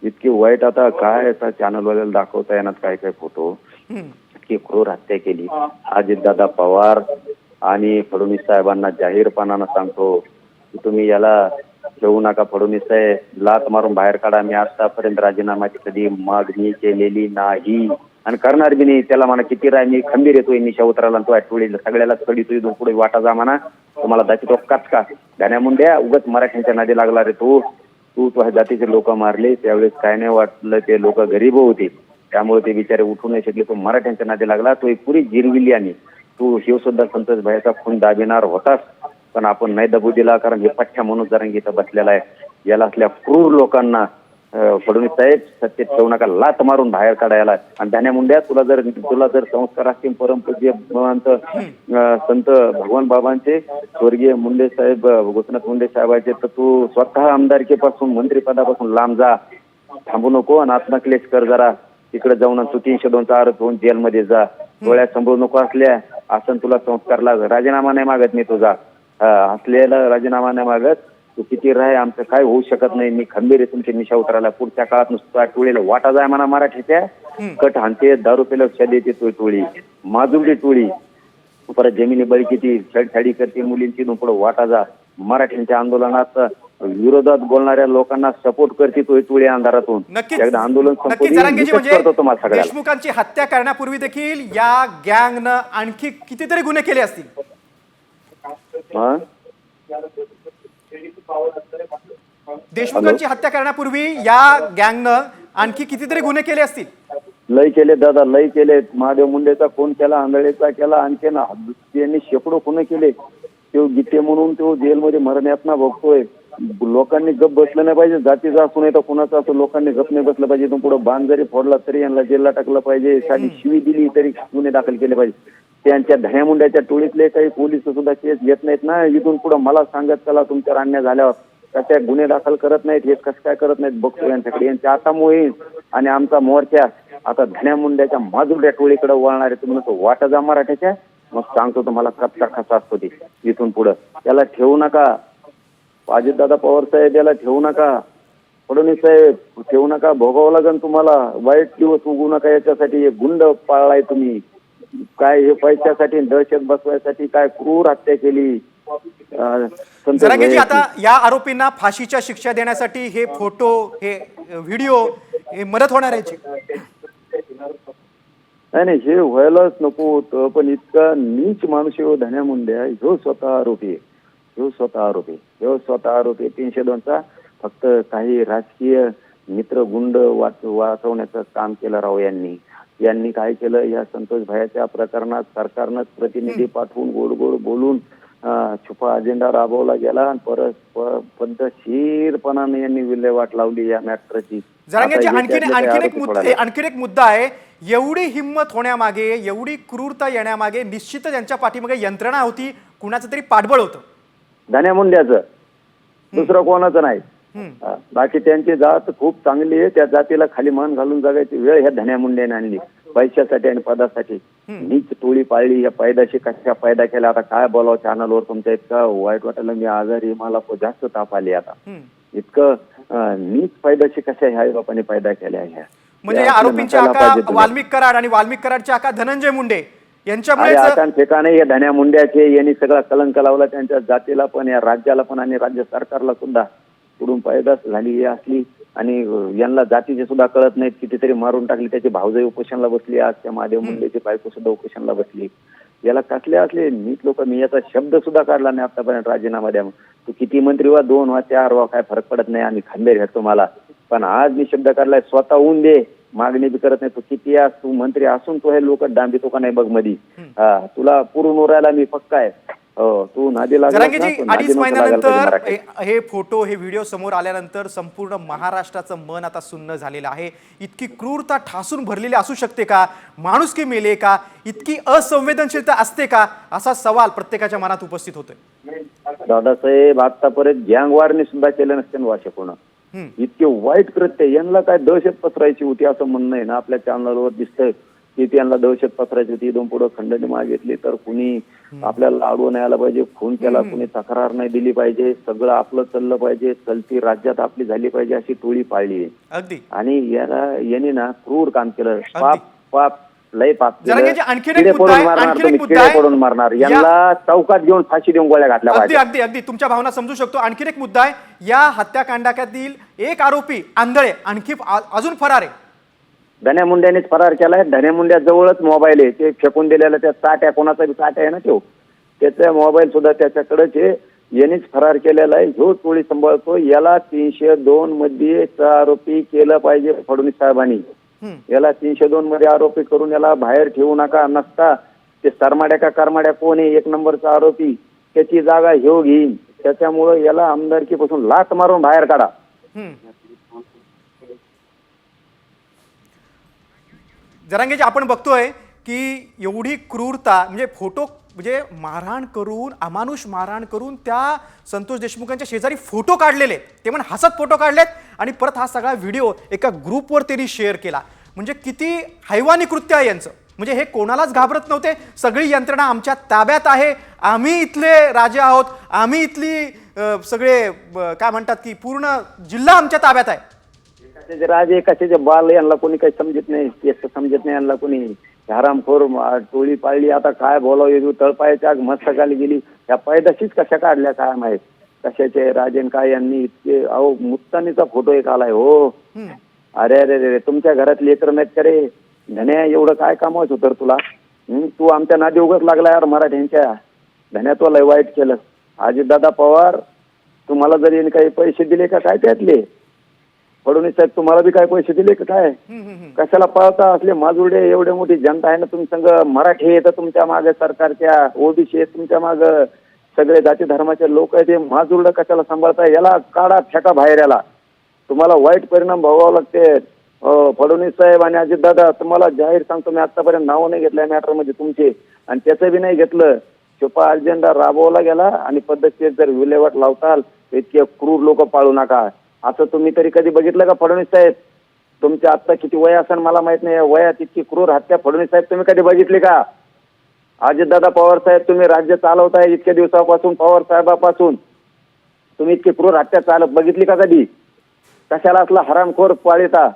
इतके वाईट. आता काय आता चॅनलवाल्याला दाखवता येणार काय काय फोटो, इतकी क्रूर हत्या केली. अजितदादा पवार आणि फडणवीस साहेबांना जाहीरपणानं सांगतो की तुम्ही याला ठेवू नका. फडणवीस साहेब, लात मारून बाहेर काढा. मी आतापर्यंत राजीनामाची कधी मागणी केलेली नाही आणि करणार बी नाही. त्याला म्हणा किती राय, मी खंबीर येतोय, निशा उतराला तो टोळीला सगळ्याला कडी पुढे वाटा जा म्हणा. तुम्हाला दाखवतो काचका गाण्या मुंड्या, उगाच मराठ्यांच्या नादी लागला रे तू. तुझ्या जातीचे लोक मारले त्यावेळेस काय नाही वाटलं, ते लोक गरीब होते त्यामुळे ते बिचारे उठू नाही शकले. तो मराठ्यांच्या नादी लागला, तो एक पुरी जिरविली. आणि तू हे सुद्धा संतोष भाईचा खून दाबिनार होतास, पण आपण नाही दबू दिला, कारण हे पठ्ठ्या मनोज जरांगे इथं बसलेला आहे. याला असल्या क्रूर लोकांना फडणवीस साहेब सत्तेत ठेवू नका, लात मारून बाहेर काढायला. आणि धान्या मुंड्या, तुला जर संस्कार असतील परमपूज्य संत भगवान बाबांचे, स्वर्गीय मुंडे साहेब, गोपीनाथ मुंडे साहेबांचे, तर तू स्वतः आमदारकीपासून मंत्रिपदापासून लांब जा, थांबू नको आणि आत्मक्लेश कर जरा. तिकडे जाऊन तू 302चा आरोप होऊन जेलमध्ये जा. डोळ्यात सांभाळू नको असल्या, असं तुला संस्कार लाग. राजीनामा नाही मागत मी तुझा, असलेला राजीनामा नाही मागत. तू किती राह, आमचं काय होऊ शकत नाही. मी खंबीर आहे तुमची निशा उतरायला. पुढच्या काळात नुसतं टोळीला वाटा जाय म्हणा. मराठीच्या कट हानते, दारू पेला देते तो टोळी, माजुरी टोळी. परत जमिनी बळकीची छेडछाडी करते मुलींची, पुढे वाटा जा. मराठ्यांच्या आंदोलनात विरोधात बोलणाऱ्या लोकांना सपोर्ट करते तो टोळी अंधारातून. एकदा आंदोलन करतो तुम्हाला सगळ्या. देशमुखांची हत्या करण्यापूर्वी देखील या गँगनं आणखी कितीतरी गुन्हे केले असतील. देशमुखांची हत्या करण्यापूर्वी या गँगनं आणखी कितीतरी गुन्हे केले असतील. लय केले दादा, लय केले. महादेव मुंडेचा खून केला, आंधळेचा केला, आणखी त्यांनी शेकडो खून केले. तो गीते म्हणून तो जेलमध्ये मरण्यातना बघतोय. लोकांनी गप बसलं नाही पाहिजे. जातीचा असू नाही तर कुणाचा असं लोकांनी गप नाही बसलं पाहिजे. पुढे बांध जरी फोडला तरी यांना जेलला टाकलं पाहिजे. साधी शिवी दिली तरी गुन्हे दाखल केले पाहिजे. त्यांच्या धन्या मुंड्याच्या टोळीतले काही पोलीस सुद्धा केस घेत नाहीत ना. इथून पुढे मला सांगत चला तुमच्यावर अन्याय झाल्यावर त्याच्या गुन्हे दाखल करत नाहीत. हे कसं काय करत नाहीत बघतो यांच्याकडे. यांच्या आता मोहीम आणि आमचा मोर्चा आता धन्या मुंड्याच्या माजुऱ्या टोळीकडे वळणार आहे. तुम्ही वाटा जा मराठ्याच्या, मग सांगतो तुम्हाला कच्चा खसा असतो ते. इथून पुढं त्याला ठेवू नका. अजितदादा पवार साहेब याला ठेवू नका. फडणवीस साहेब ठेवू नका. भोगावं लागेल तुम्हाला. वाईट दिवस उगू नका याच्यासाठी. गुंड पाळलाय तुम्ही. काय हे पैशासाठी, दहशत बसवायसाठी काय क्रूर हत्या केली. जरांगेजी, आता या आरोपींना फाशीच्या शिक्षा देण्यासाठी हे फोटो, हे व्हिडिओ हे मदत होणार आहे? नाही, हे व्हायलाच नको होतं. पण इतका नीच माणूस धन्या मुंड्या ह्यो स्वतः आरोपी आहे. ह्यो स्वतः आरोपी 302चा फक्त काही राजकीय मित्र गुंड वाचवण्याचं काम केलं राव यांनी काय केलं, या संतोष भायाच्या प्रकरणात सरकारनंच प्रतिनिधी पाठवून गोड गोड बोलून छुपा अजेंडा राबवला गेला आणि परत पद्धतशीरपणाने यांनी विल्हेवाट लावली या मॅटरची. जरांगेजी आणखीन एक मुद्दा आहे. एवढी हिंमत होण्यामागे, एवढी क्रूरता येण्यामागे निश्चितच यांच्या पाठीमागे यंत्रणा होती, कुणाचं तरी पाठबळ होतं. धन्या मुंड्याचं, दुसरं कोणाचं नाही. बाकी त्यांची जात खूप चांगली आहे, त्या जातीला खाली मान घालून जगायची वेळ ह्या धन्या मुंड्याने आणली पैशासाठी आणि पदासाठी. नीच टोळी पाळली, या पैदाशी कशा पैदा केल्या. आता काय बोलावं चॅनलवर, तुमच्या इतकं वाईट वाटलं, मी आजारी, मला जास्त ताप आली. आता इतकं नीच पैदाशी कशा ह्या बापाने पैदा केल्या ह्या. म्हणजे या आरोपींच्या आका वाल्मिक कराड आणि वाल्मिक कराडच्या आका धनंजय मुंडे यांच्यामुळे ठिकाणी या धन्या मुंड्याचे यांनी सगळा कलंक लावला त्यांच्या जातीला पण, या राज्याला पण आणि राज्य सरकारला सुद्धा. पुढून पैदास झाली असली आणि यांना जातीचे सुद्धा कळत नाहीत, कितीतरी मारून टाकली. त्याची भावजाई उपोषणला बसली, आज त्या महादेव मुंडेची बायको सुद्धा उपोषणला बसली. याला कसले असले नीट लोक, मी याचा शब्द सुद्धा काढला नाही आतापर्यंत राजीनामा द्या. तू किती मंत्री व्हा, 2 वा 4 वा, काय फरक पडत नाही, आम्ही खंबीर घेतो मला. पण आज मी शब्द काढलाय, स्वतःहून दे, मागणी बी करत नाही. तू किती आज तू मंत्री असून तो हे लोक डांबितो का नाही बघ मधी. तुला पुरून उरायला मी पक्का आहे. तू नादी लागला. 2.5 महिन्यानंतर हे फोटो, हे व्हिडिओ समोर आल्यानंतर संपूर्ण महाराष्ट्राचं मन आता सुन्न झालेलं आहे. इतकी क्रूरता ठासून भरलेली असू शकते का? माणुसकी मेले का? इतकी असंवेदनशीलता असते का? असा सवाल प्रत्येकाच्या मनात उपस्थित होतोय. दादासाहेब आतापर्यंत गँगवारने सुद्धा केलं नसते वाशे कोण. इतके वाईट कृत्य, यांना काय दहशत पसरायची होती असं म्हणणं आहे ना आपल्या चॅनलवर दिसतंय की त्यांना दहशत पसरायची होती. इथून पुढे खंडणी मागितली तर कुणी आपल्याला अडवून यायला पाहिजे, खून केला कुणी तक्रार नाही दिली पाहिजे, सगळं आपलं चाललं पाहिजे, चलती राज्यात आपली झाली पाहिजे अशी टोळी पाळली आहे. आणि यांनी ना क्रूर काम केलं. पाप लय पाप पडून मारणार, यांना चौकात घेऊन फाशी देऊन गोळ्या घातल्या पाहिजे. अगदी तुमच्या भावना समजू शकतो. आणखीन एक मुद्दा आहे, या हत्याकांडातील एक आरोपी आंधळे आणखी अजून फरार आहे. धन्या मुंड्यानेच फरार केलाय. धन्या मुंड्या जवळच मोबाईल आहे, ते फेकून दिलेला त्या चाट्या, कोणाचा बी चाट्या आहे ना तो, त्याचा मोबाईल सुद्धा त्याच्याकडेच आहे. यांनीच फरार केलेला आहे. ह्यो टोळी सांभाळतो. याला 302 मध्ये आरोपी केलं पाहिजे फडणवीस साहेबांनी. याला 302 मध्ये आरोपी करून याला बाहेर ठेवू नका. नसता ते सरमाड्या का करमाड्या कोण आहे 1 नंबरचा आरोपी, त्याची जागा ह्यो घेईन. त्याच्यामुळे याला आमदारकीपासून लाथ मारून बाहेर काढा. जरांगेजी, आपण बघतोय की एवढी क्रूरता, म्हणजे फोटो, म्हणजे मारहाण करून, अमानुष मारहाण करून त्या संतोष देशमुखांच्या शेजारी फोटो काढलेले, ते पण हसत फोटो काढलेत आणि परत हा सगळा व्हिडिओ एका ग्रुपवर त्यांनी शेअर केला. म्हणजे किती हैवानी कृत्य आहे यांचं. म्हणजे हे कोणालाच घाबरत नव्हते. सगळी यंत्रणा आमच्या ताब्यात आहे, आम्ही इथले राजे आहोत, आम्ही इथली सगळे काय म्हणतात की पूर्ण जिल्हा आमच्या ताब्यात आहे. कशाचे राजे कशाचे बाल यांना कोणी काही समजत नाही, समजत नाही यांना कोणी. हरामखोर टोळी पाळली. आता काय बोलावं, तळपायाच्या आग मस्तकाली गेली. या पैदाशीच कशा काढल्या काय माहित, कशाचे राजेन काय. यांनी इतके, अहो मुत्तानीचा फोटो एक आलाय हो. अरे अरे अरे, तुमच्या घरात लेकर नाहीत का रे? धन्या एवढं काय कामाच होतं तुला? तू आमच्या नादी उगत लागला यार मराठ्यांच्या. धन्या तो लय वाईट केलं. अजितदादा पवार, तुम्हाला जरी काही पैसे दिले का काय त्यातले? फडणवीस साहेब तुम्हाला बी काय पैसे दिले का काय? कशाला पळता? असले माजुरडे, एवढे मोठी जनता आहे ना तुमच्या संग. मराठी येतं तुमच्या मागे, सरकारच्या ओबीसी आहेत तुमच्या माग, सगळे जाती धर्माचे लोक आहेत. हे माजुरडे कशाला सांभाळताय? याला काढा, फेका बाहेर. याला तुम्हाला वाईट परिणाम भोगावे लागते. फडणवीस साहेब आणि अजितदादा, तुम्हाला जाहीर सांगतो, मी आतापर्यंत नाव नाही घेतलं मॅटर मध्ये तुमचे, आणि त्याचं बी नाही घेतलं. छुपा अजेंडा राबवला गेला आणि पद्धतशीर जर विल्हेवाट लावताल, इतके क्रूर लोक पाळू नका. असं तुम्ही तरी कधी बघितलं का फडणवीस साहेब? तुमच्या आता किती वय असेल मला माहित नाही, वयात इतकी क्रूर हत्या फडणवीस साहेब तुम्ही कधी बघितली का? अजितदादा पवार साहेब, तुम्ही राज्य चालवताय इतक्या दिवसापासून, पवार साहेबापासून तुम्ही इतकी क्रूर हत्या चालत बघितली का कधी? कशाला असला हरामखोर पाळीता?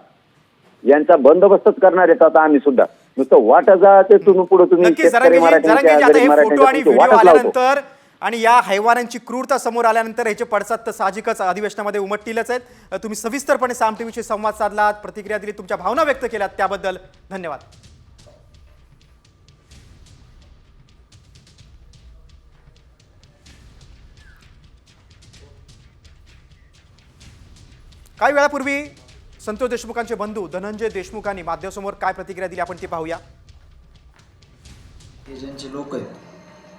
यांचा बंदोबस्तच करणार येत आता आम्ही सुद्धा. नुसतं वाटा जा ते तुम्ही पुढे तुम्ही फोटो आणि व्हिडिओ आल्यानंतर आणि या हैवानांची क्रूरता समोर आल्यानंतर याचे पडसाद तर साहजिकच अधिवेशनामध्ये उमटतीलच आहेत. तुम्ही सविस्तरपणे साम टीव्हीशी संवाद साधलात, प्रतिक्रिया दिली, तुमच्या भावना व्यक्त केल्यात, त्याबद्दल धन्यवाद. काही वेळापूर्वी संतोष देशमुखांचे बंधू धनंजय देशमुखांनी माध्यमासमोर काय प्रतिक्रिया दिली आपण ती पाहूया. हे ज्यांचे लोक आहेत,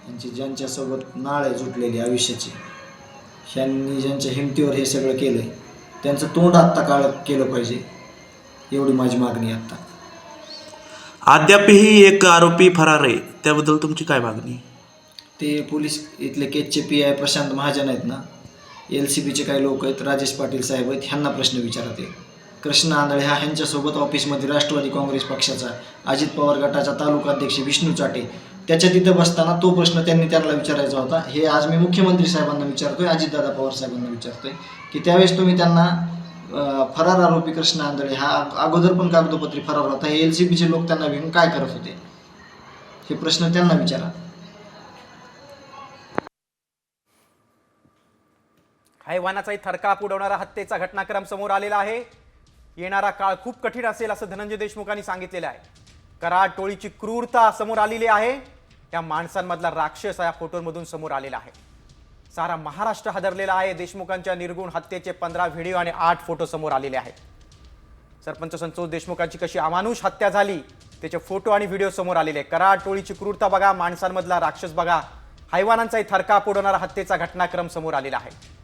यांची ज्यांच्यासोबत नाळ आहे जुटलेली आयुष्याची, ह्यांनी ज्यांच्या हिमतीवर हे सगळं केलं आहे, त्यांचं तोंड आत्ता काळ केलं पाहिजे, एवढी माझी मागणी आहे आत्ता. अद्यापही एक आरोपी फरार आहे, त्याबद्दल तुमची काय मागणी? ते पोलीस इथले केसचे PI प्रशांत महाजन आहेत ना, LCBचे काही लोक आहेत, राजेश पाटील साहेब आहेत, ह्यांना प्रश्न विचारते. कृष्ण आंधळे हा ह्यांच्यासोबत ऑफिसमध्ये राष्ट्रवादी काँग्रेस पक्षाचा अजित पवार गटाचा तालुका अध्यक्ष विष्णू चाटे त्याच्या तिथं बसताना तो प्रश्न त्यांनी त्यांना विचारायचा होता. हे आज मी मुख्यमंत्री साहेबांना विचारतोय, अजितदादा पवार साहेबांना विचारतोय की त्यावेळेस तुम्ही त्यांना फरार आरोपी कृष्ण आंधळे हा अगोदर पण कागदोपत्री फरार होता, हे LCBचे लोक त्यांना घेऊन काय करत होते, हे प्रश्न त्यांना विचारा. हैवानाचाही थरकाप उडवणारा हत्येचा घटनाक्रम समोर आलेला आहे. येणारा काळ खूप कठीण असेल असं धनंजय देशमुखांनी सांगितलेलं आहे. कराड टोळीची क्रूरता समोर आलेली आहे. या माणसांमधला राक्षस या फोटोमधून समोर आलेला आहे. सारा महाराष्ट्र हादरलेला आहे. देशमुखांच्या निर्गुण हत्येचे 15 व्हिडिओ आणि 8 फोटो समोर आलेले आहेत. सरपंच संतोष देशमुखांची कशी अमानुष हत्या झाली त्याचे फोटो आणि व्हिडिओ समोर आलेले आहे. कराड टोळीची क्रूरता बघा, माणसांमधला राक्षस बघा, हैवानांचाही थरकाप उडवणारा हत्येचा घटनाक्रम समोर आलेला आहे.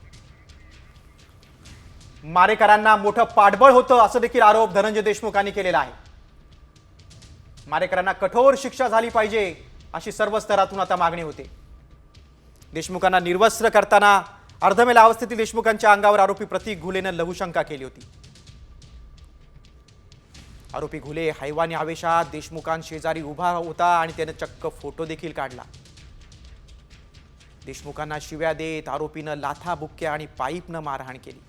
मारेकरांना मोठं पाठबळ होतं असं देखील आरोप धनंजय देशमुखांनी केलेला आहे. मारेकरांना कठोर शिक्षा झाली पाहिजे अशी सर्व स्तरातून आता मागणी होते. देशमुखांना निर्वस्त्र करताना अर्धमेला अवस्थेतील देशमुखांच्या अंगावर आरोपी प्रतीक घुलेनं लघुशंका केली होती. आरोपी घुले हैवानी आवेशात देशमुखांशेजारी उभा होता आणि त्याने चक्क फोटो देखील काढला. देशमुखांना शिव्या देत आरोपीनं लाथा बुक्क्या आणि पाईपनं मारहाण केली.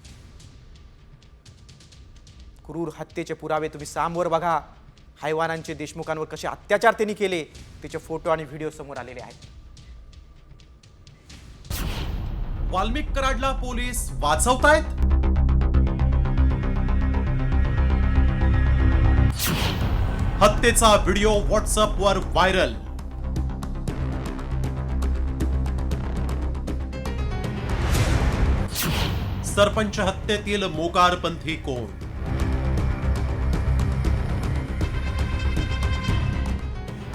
क्रूर हत्येचे पुरावे तुम्ही सामोर बघा. हैवानांचे देशमुखांवर कसे अत्याचार त्यांनी केले त्याचे फोटो आणि व्हिडिओ समोर आलेले आहेत. वाल्मिक कराडला पोलीस वाचवतायत. हत्येचा व्हिडिओ व्हॉट्सअपवर व्हायरल. सरपंच हत्येतील मोकारपंथी कोण?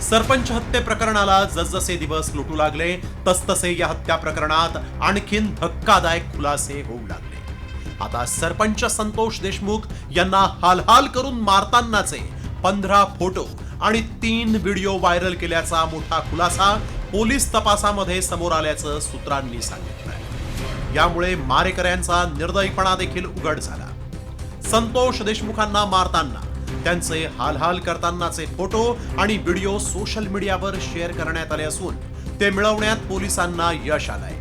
सरपंच हत्ये प्रकरणाला जसजसे दिवस लुटू लागले तसतसे या हत्या प्रकरणात आणखीन धक्कादायक खुलासे होऊ लागले. आता सरपंच संतोष देशमुख यांना हालहाल करून मारतानाचे 15 फोटो आणि 3 व्हिडिओ व्हायरल केल्याचा मोठा खुलासा पोलीस तपासामध्ये समोर आल्याचं सूत्रांनी सांगितलंय. यामुळे मारेकऱ्यांचा निर्दयीपणा देखील उघड झाला. संतोष देशमुखांना मारताना त्यांचे हालहाल करतानाचे फोटो आणि व्हिडिओ सोशल मीडियावर शेअर करण्यात आले असून ते मिळवण्यात पोलिसांना यश आलंय.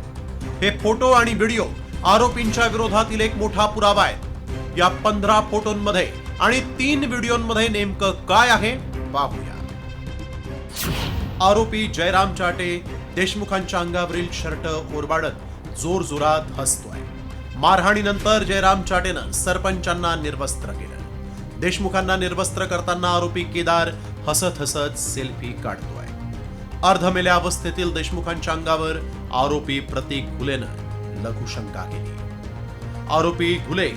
हे फोटो आणि व्हिडिओ आरोपींच्या विरोधातील एक मोठा पुरावा आहे. या 15 फोटोंमध्ये आणि 3 व्हिडिओमध्ये नेमकं काय आहे पाहूया. आरोपी जयराम चाटे देशमुखांच्या अंगावरील शर्ट ओरबाडत जोरजोरात हसतोय. मारहाणीनंतर जयराम चाटेनं सरपंचांना निर्वस्त्र केलं. देशमुखांना निर्वस्त्र करताना आरोपी केदार हसत हसत सेल्फी काढतोय. अर्धमेल्या अवस्थेतील देशमुखांच्या अंगावर आरोपी प्रतीक घुलेनं लघुशंका केली. आरोपी घुले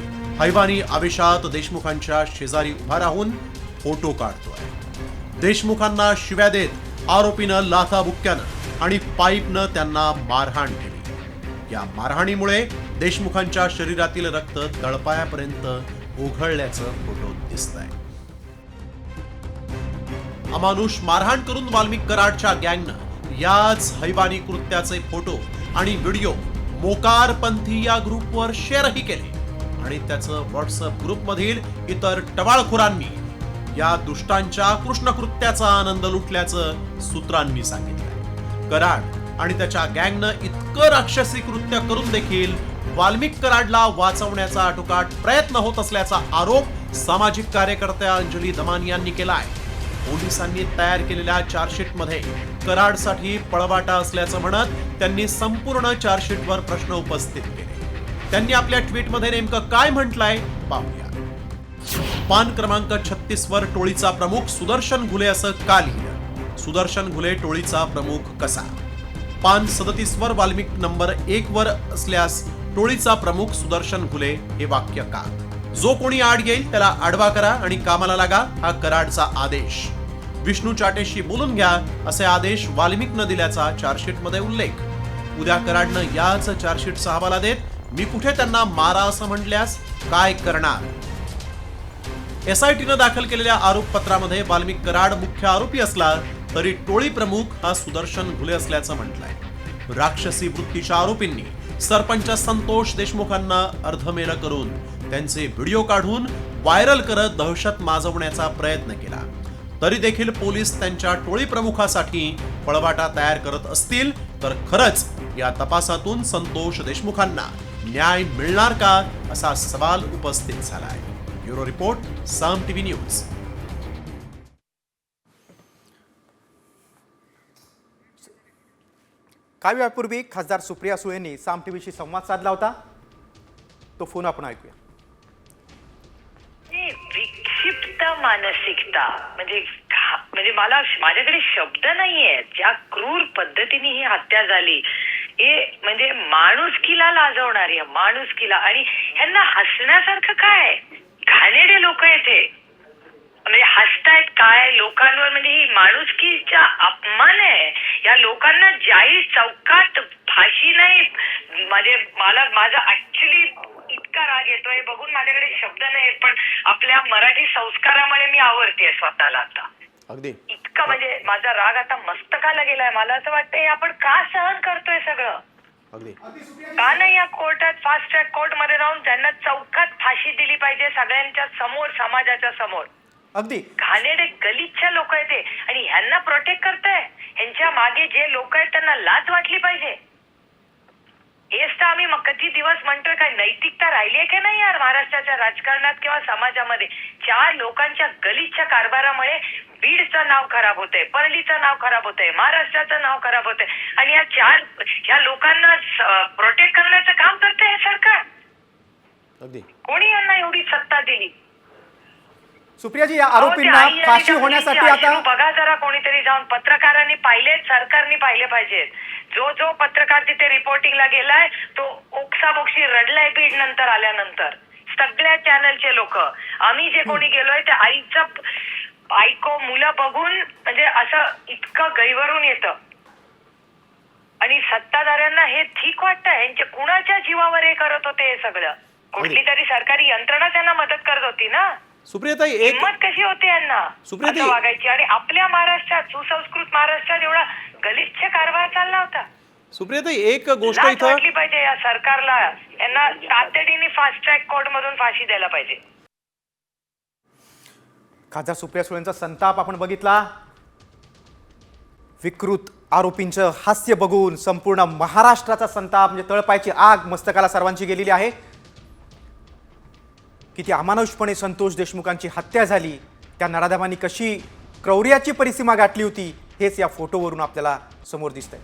हैवानी आवेशात देशमुखांच्या शेजारी उभा राहून फोटो काढतोय. देशमुखांना शिव्या देत आरोपीनं लाथाबुक्क्यानं आणि पाईपनं त्यांना मारहाण केली. या मारहाणीमुळे देशमुखांच्या शरीरातील रक्त तळपायापर्यंत उघळल्याचं फोटो दिसतंय. अमानुष मारहाण करून वाल्मिक कराडच्या गँगनं याच हैवानी कृत्याचे फोटो आणि व्हिडिओ मोकारपंथी या ग्रुपवर शेअरही केले आणि त्याचं व्हॉट्सअप ग्रुपमधील इतर टवाळखोरांनी या दुष्टांच्या कृष्णकृत्याचा आनंद लुटल्याचं सूत्रांनी सांगितलं. कराड आणि त्याच्या गँगनं इतकं राक्षसी कृत्य करून देखील वाल्मिक कराडला वाचवण्याचा आटोकाट प्रयत्न होत असल्याचा आरोप सामाजिक कार्यकर्त्या अंजली दमानी यांनी केलाय. पोलिसांनी तयार केलेल्या चार्जशीटमध्ये कराडसाठी पळवाटा असल्याचं म्हणत त्यांनी संपूर्ण चार्जशीटवर प्रश्न उपस्थित केले. त्यांनी आपल्या ट्विटमध्ये नेमकं काय म्हटलंय पाहूया. पान क्रमांक 36 वर टोळीचा प्रमुख सुदर्शन घुले असं का लिहिलं? सुदर्शन घुले टोळीचा प्रमुख कसा? पान 37 वर वाल्मिक नंबर 1 वर असल्यास टोळीचा प्रमुख सुदर्शन घुले हे वाक्य का? जो कोणी आड येईल त्याला आडवा करा आणि कामाला लागा, हा कराडचा आदेश. विष्णू चाटेशी बोलून घ्या असे आदेश वाल्मिकनं दिल्याचा चार्जशीटमध्ये उल्लेख. उद्या कराडनं याच चार्जशीटचा हवाला देत मी कुठे त्यांना मारा असं म्हटल्यास काय करणार. एसआयटीनं दाखल केलेल्या आरोपपत्रामध्ये वाल्मिक कराड मुख्य आरोपी असला तरी टोळी प्रमुख हा सुदर्शन घुले असल्याचं म्हटलंय. राक्षसी वृत्तीच्या आरोपींनी सरपंच संतोष देशमुखांना अर्धमेल करून त्यांचे व्हिडिओ काढून व्हायरल करत दहशत माजवण्याचा प्रयत्न केला. तरी देखील पोलीस त्यांच्या टोळी प्रमुखासाठी पळवाटा तयार करत असतील तर खरंच या तपासातून संतोष देशमुखांना न्याय मिळणार का असा सवाल उपस्थित झालाय. ब्युरो रिपोर्ट, साम टीव्ही न्यूज. काही वेळापूर्वी खासदार सुप्रिया सुळेंनी साम टीव्हीशी संवाद साधला होता. तो फोन आपण ऐकूया. विक्षिप्त मानसिकता म्हणजे मला माझ्याकडे शब्द नाहीये. ज्या क्रूर पद्धतीने ही हत्या झाली हे म्हणजे माणुसकीला लाजवणारी, माणुसकीला. आणि ह्यांना हसण्यासारखं काय? घाणेरडे लोक येते म्हणजे हसतायत काय लोकांवर, म्हणजे ही माणुसकीचा अपमान आहे. या लोकांना जाहीर चौकात फाशी नाही. म्हणजे माझा ऍक्च्युली इतका राग येतोय बघून, माझ्याकडे शब्द नाही. पण आपल्या मराठी संस्कारामुळे मी आवडतेय स्वतःला आता. अगदी इतका म्हणजे माझा राग आता मस्तकाला गेलाय. मला असं वाटतंय आपण का सहन करतोय सगळं? अगदी का नाही या कोर्टात, फास्ट ट्रॅक कोर्ट मध्ये राहून त्यांना चौकात फाशी दिली पाहिजे सगळ्यांच्या समोर, समाजाच्या समोर. अगदी घाणेरडे गलिच्छ लोक आहेत ते, आणि ह्यांना प्रोटेक्ट करताय. ह्यांच्या मागे जे लोक आहेत त्यांना लाज वाटली पाहिजे. हेच तर आम्ही मग कधी दिवस म्हणतोय. काय नैतिकता राहिली आहे की नाही यार महाराष्ट्राच्या राजकारणात किंवा समाजामध्ये? 4 लोकांच्या गलिच्छ कारभारामुळे बीडचं नाव खराब होतंय, परलीचं नाव खराब होतंय, महाराष्ट्राचं नाव खराब होतंय. आणि या लोकांना प्रोटेक्ट करण्याचं काम करतंय हे सरकार. अगदी कोणी यांना एवढी सत्ता दिली? सुप्रियाजी, या आरोपींना फाशी होण्यासाठी आता बघा जरा, कोणीतरी जाऊन पत्रकारांनी पाहिलेत, सरकारने पाहिले पाहिजेत. जो पत्रकार तिथे रिपोर्टिंगला गेलाय तो ओक्साबोक्षी रडलाय बीड नंतर आल्यानंतर. सगळ्या चॅनलचे लोक, आम्ही जे कोणी गेलोय ते आईको मुलं बघून म्हणजे असं इतकं गैवरून येतं. आणि सत्ताधाऱ्यांना हे ठीक वाटतं. यांच्या कुणाच्या जीवावर हे करत होते हे सगळं? कुठली तरी सरकारी यंत्रणा त्यांना मदत करत होती ना. सुप्रियाताई, एक हिंमत कशी होते यांना असं वागायची? आणि आपल्या महाराष्ट्रात, सुसंस्कृत महाराष्ट्रात एवढा गलिच्छ कारभार चालला होता. सुप्रियाताई, एक गोष्ट लाज इथं वाटली पाहिजे या सरकारला. यांना तातडीने फास्ट ट्रॅक कोर्ट मधून फाशी द्यायला पाहिजे. खासदार सुप्रिया सुळेंचा संताप आपण बघितला. विकृत आरोपींचं हास्य बघून संपूर्ण महाराष्ट्राचा संताप, म्हणजे तळपायची आग मस्तकाला सर्वांची गेलेली आहे. किती अमानुषपणे संतोष देशमुखांची हत्या झाली, त्या नराधमांनी कशी क्रौर्याची परिसीमा गाठली होती, हेच या फोटोवरून आपल्याला समोर दिसतंय.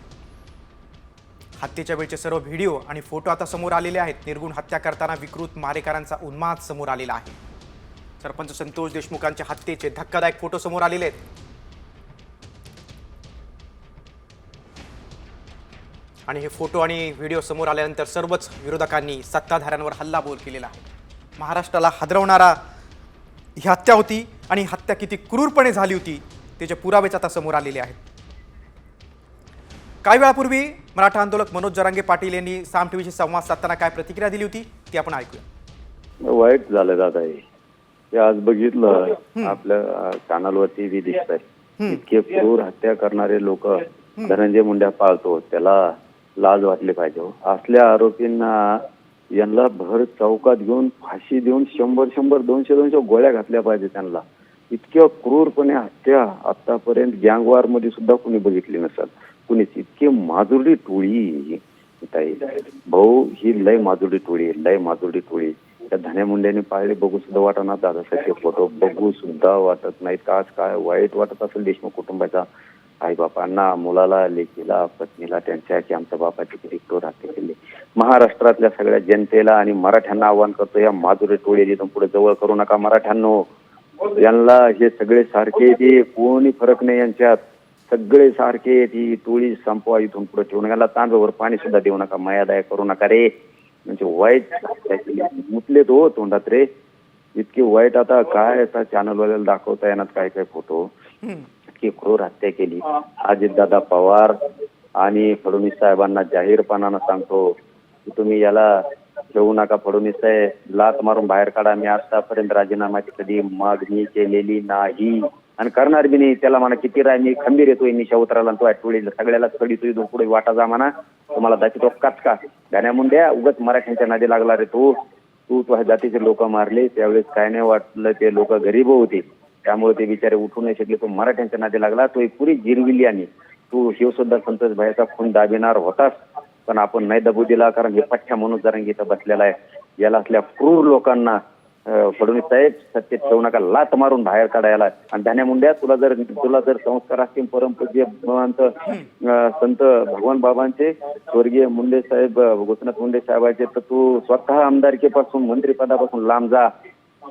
हत्येच्या वेळचे सर्व व्हिडिओ आणि फोटो आता समोर आलेले आहेत. निर्गुण हत्या करताना विकृत मारेकरांचा उन्माद समोर आलेला आहे. सरपंच संतोष देशमुखांच्या हत्येचे धक्कादायक फोटो समोर आलेले आहेत. आणि हे फोटो आणि व्हिडिओ समोर आल्यानंतर सर्वच विरोधकांनी सत्ताधाऱ्यांवर हल्लाबोल केलेला आहे. महाराष्ट्राला हादरवणारा ही हत्या होती, आणि हत्या किती क्रूरपणे झाली होती त्याचे पुरावेच आता समोर आलेले आहेत. काही वेळापूर्वी मराठा आंदोलक मनोज जरांगे पाटील यांनी साम टीव्हीशी संवाद साधताना काय प्रतिक्रिया दिली होती ती आपण ऐकूया. वाईट झालं दादा हे आज बघितलं आपल्या चॅनलवरती बी दिसत आहे. इतके क्रूर हत्या करणारे लोक धनंजय मुंडे पाळतो, त्याला लाज वाटली पाहिजे. असल्या आरोपींना यांना भर चौकात घेऊन फाशी देऊन 100 200 गोळ्या घातल्या पाहिजे त्यांना. इतक्या क्रूरपणे हत्या आतापर्यंत गँगवार मध्ये सुद्धा कुणी बघितली नसेल. कुणीच इतकी माजुरडी टोळी भाऊ, ही लय माजुरडी टोळी. त्या धन्या मुंड्याने पाळले बघू सुद्धा वाटणार दादासाहेब फोटो बघू सुद्धा वाटत नाहीत. का काय वाईट वाटत असेल देशमुख कुटुंबाचा, आई बापांना, मुलाला, लेकीला, पत्नीला, त्यांच्या की आमच्या बापाची किती क्रूर हत्या केली. महाराष्ट्रातल्या सगळ्या जनतेला आणि मराठ्यांना आव्हान करतो, या माजुरी टोळी इथून पुढे जवळ करू नका मराठ्यांनो. यांना हे सगळे सारखे येते, कोणी फरक नाही यांच्यात, सगळे सारखे ही टोळी संपवा इथून पुढे. ठेवून याला तांब्यावर पाणी सुद्धा देऊ नका, मायादया करू नका रे. म्हणजे वाईट मुतले तो तोंडात रे. इतकी वाईट आता काय आता चॅनलवाल्याला दाखवता येणार काय काय फोटो, इतकी क्रूर हत्या केली. अजितदादा पवार आणि फडणवीस साहेबांना जाहीरपणानं सांगतो की तुम्ही याला ठेवू नका. फडणवीस साहेब, लात मारून बाहेर काढा. मी आतापर्यंत राजीनाम्याची कधी मागणी केलेली नाही आणि करणार बी नाही. त्याला म्हणा किती राय, मी खंबीर येतोय निशा उतराला तो टोळी सगळ्याला कळीतोय पुढे वाटा जा म्हणा. तुम्हाला दाखवतो काचका गाण्या मुंड्या, उगाच मराठ्यांच्या नादी लागला रे तू तुझ्या जातीचे लोक मारले त्यावेळेस काय नाही वाटलं, ते लोक गरीब होते त्यामुळे ते बिचारे उठू नाही शकले. तो मराठ्यांच्या नादी लागला, तो एक पुरी जिरविली आणि तू शिव सुद्धा संतोष भाईचा खून दाबिनार होतास, पण आपण नाही दबू दिला कारण हे पठ्ठ्या म्हणून जरंगी इथं बसलेला आहे. याला असल्या क्रूर लोकांना फडणवीस साहेब सत्तेत ठेवू नका, लात मारून बाहेर काढायला. आणि धान्या मुंड्या, तुला जर संस्कार असतील परमपूज्य संत भगवान बाबांचे, स्वर्गीय मुंडे साहेब गोपीनाथ मुंडे साहेबांचे, तर तू स्वतः आमदारकीपासून मंत्रिपदापासून लांब जा,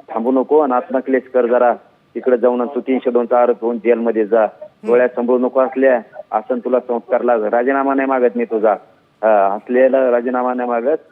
थांबू नको आणि आत्मक्लेश कर जरा. तिकडे जाऊन तू 302चा आरोप होऊन जेलमध्ये जा. डोळ्यात सांभाळू नको असल्या असं तुला संस्कार लाग. राजीनामा नाही मागत मी तुझा, असलेला राजीनामा नाही मागत.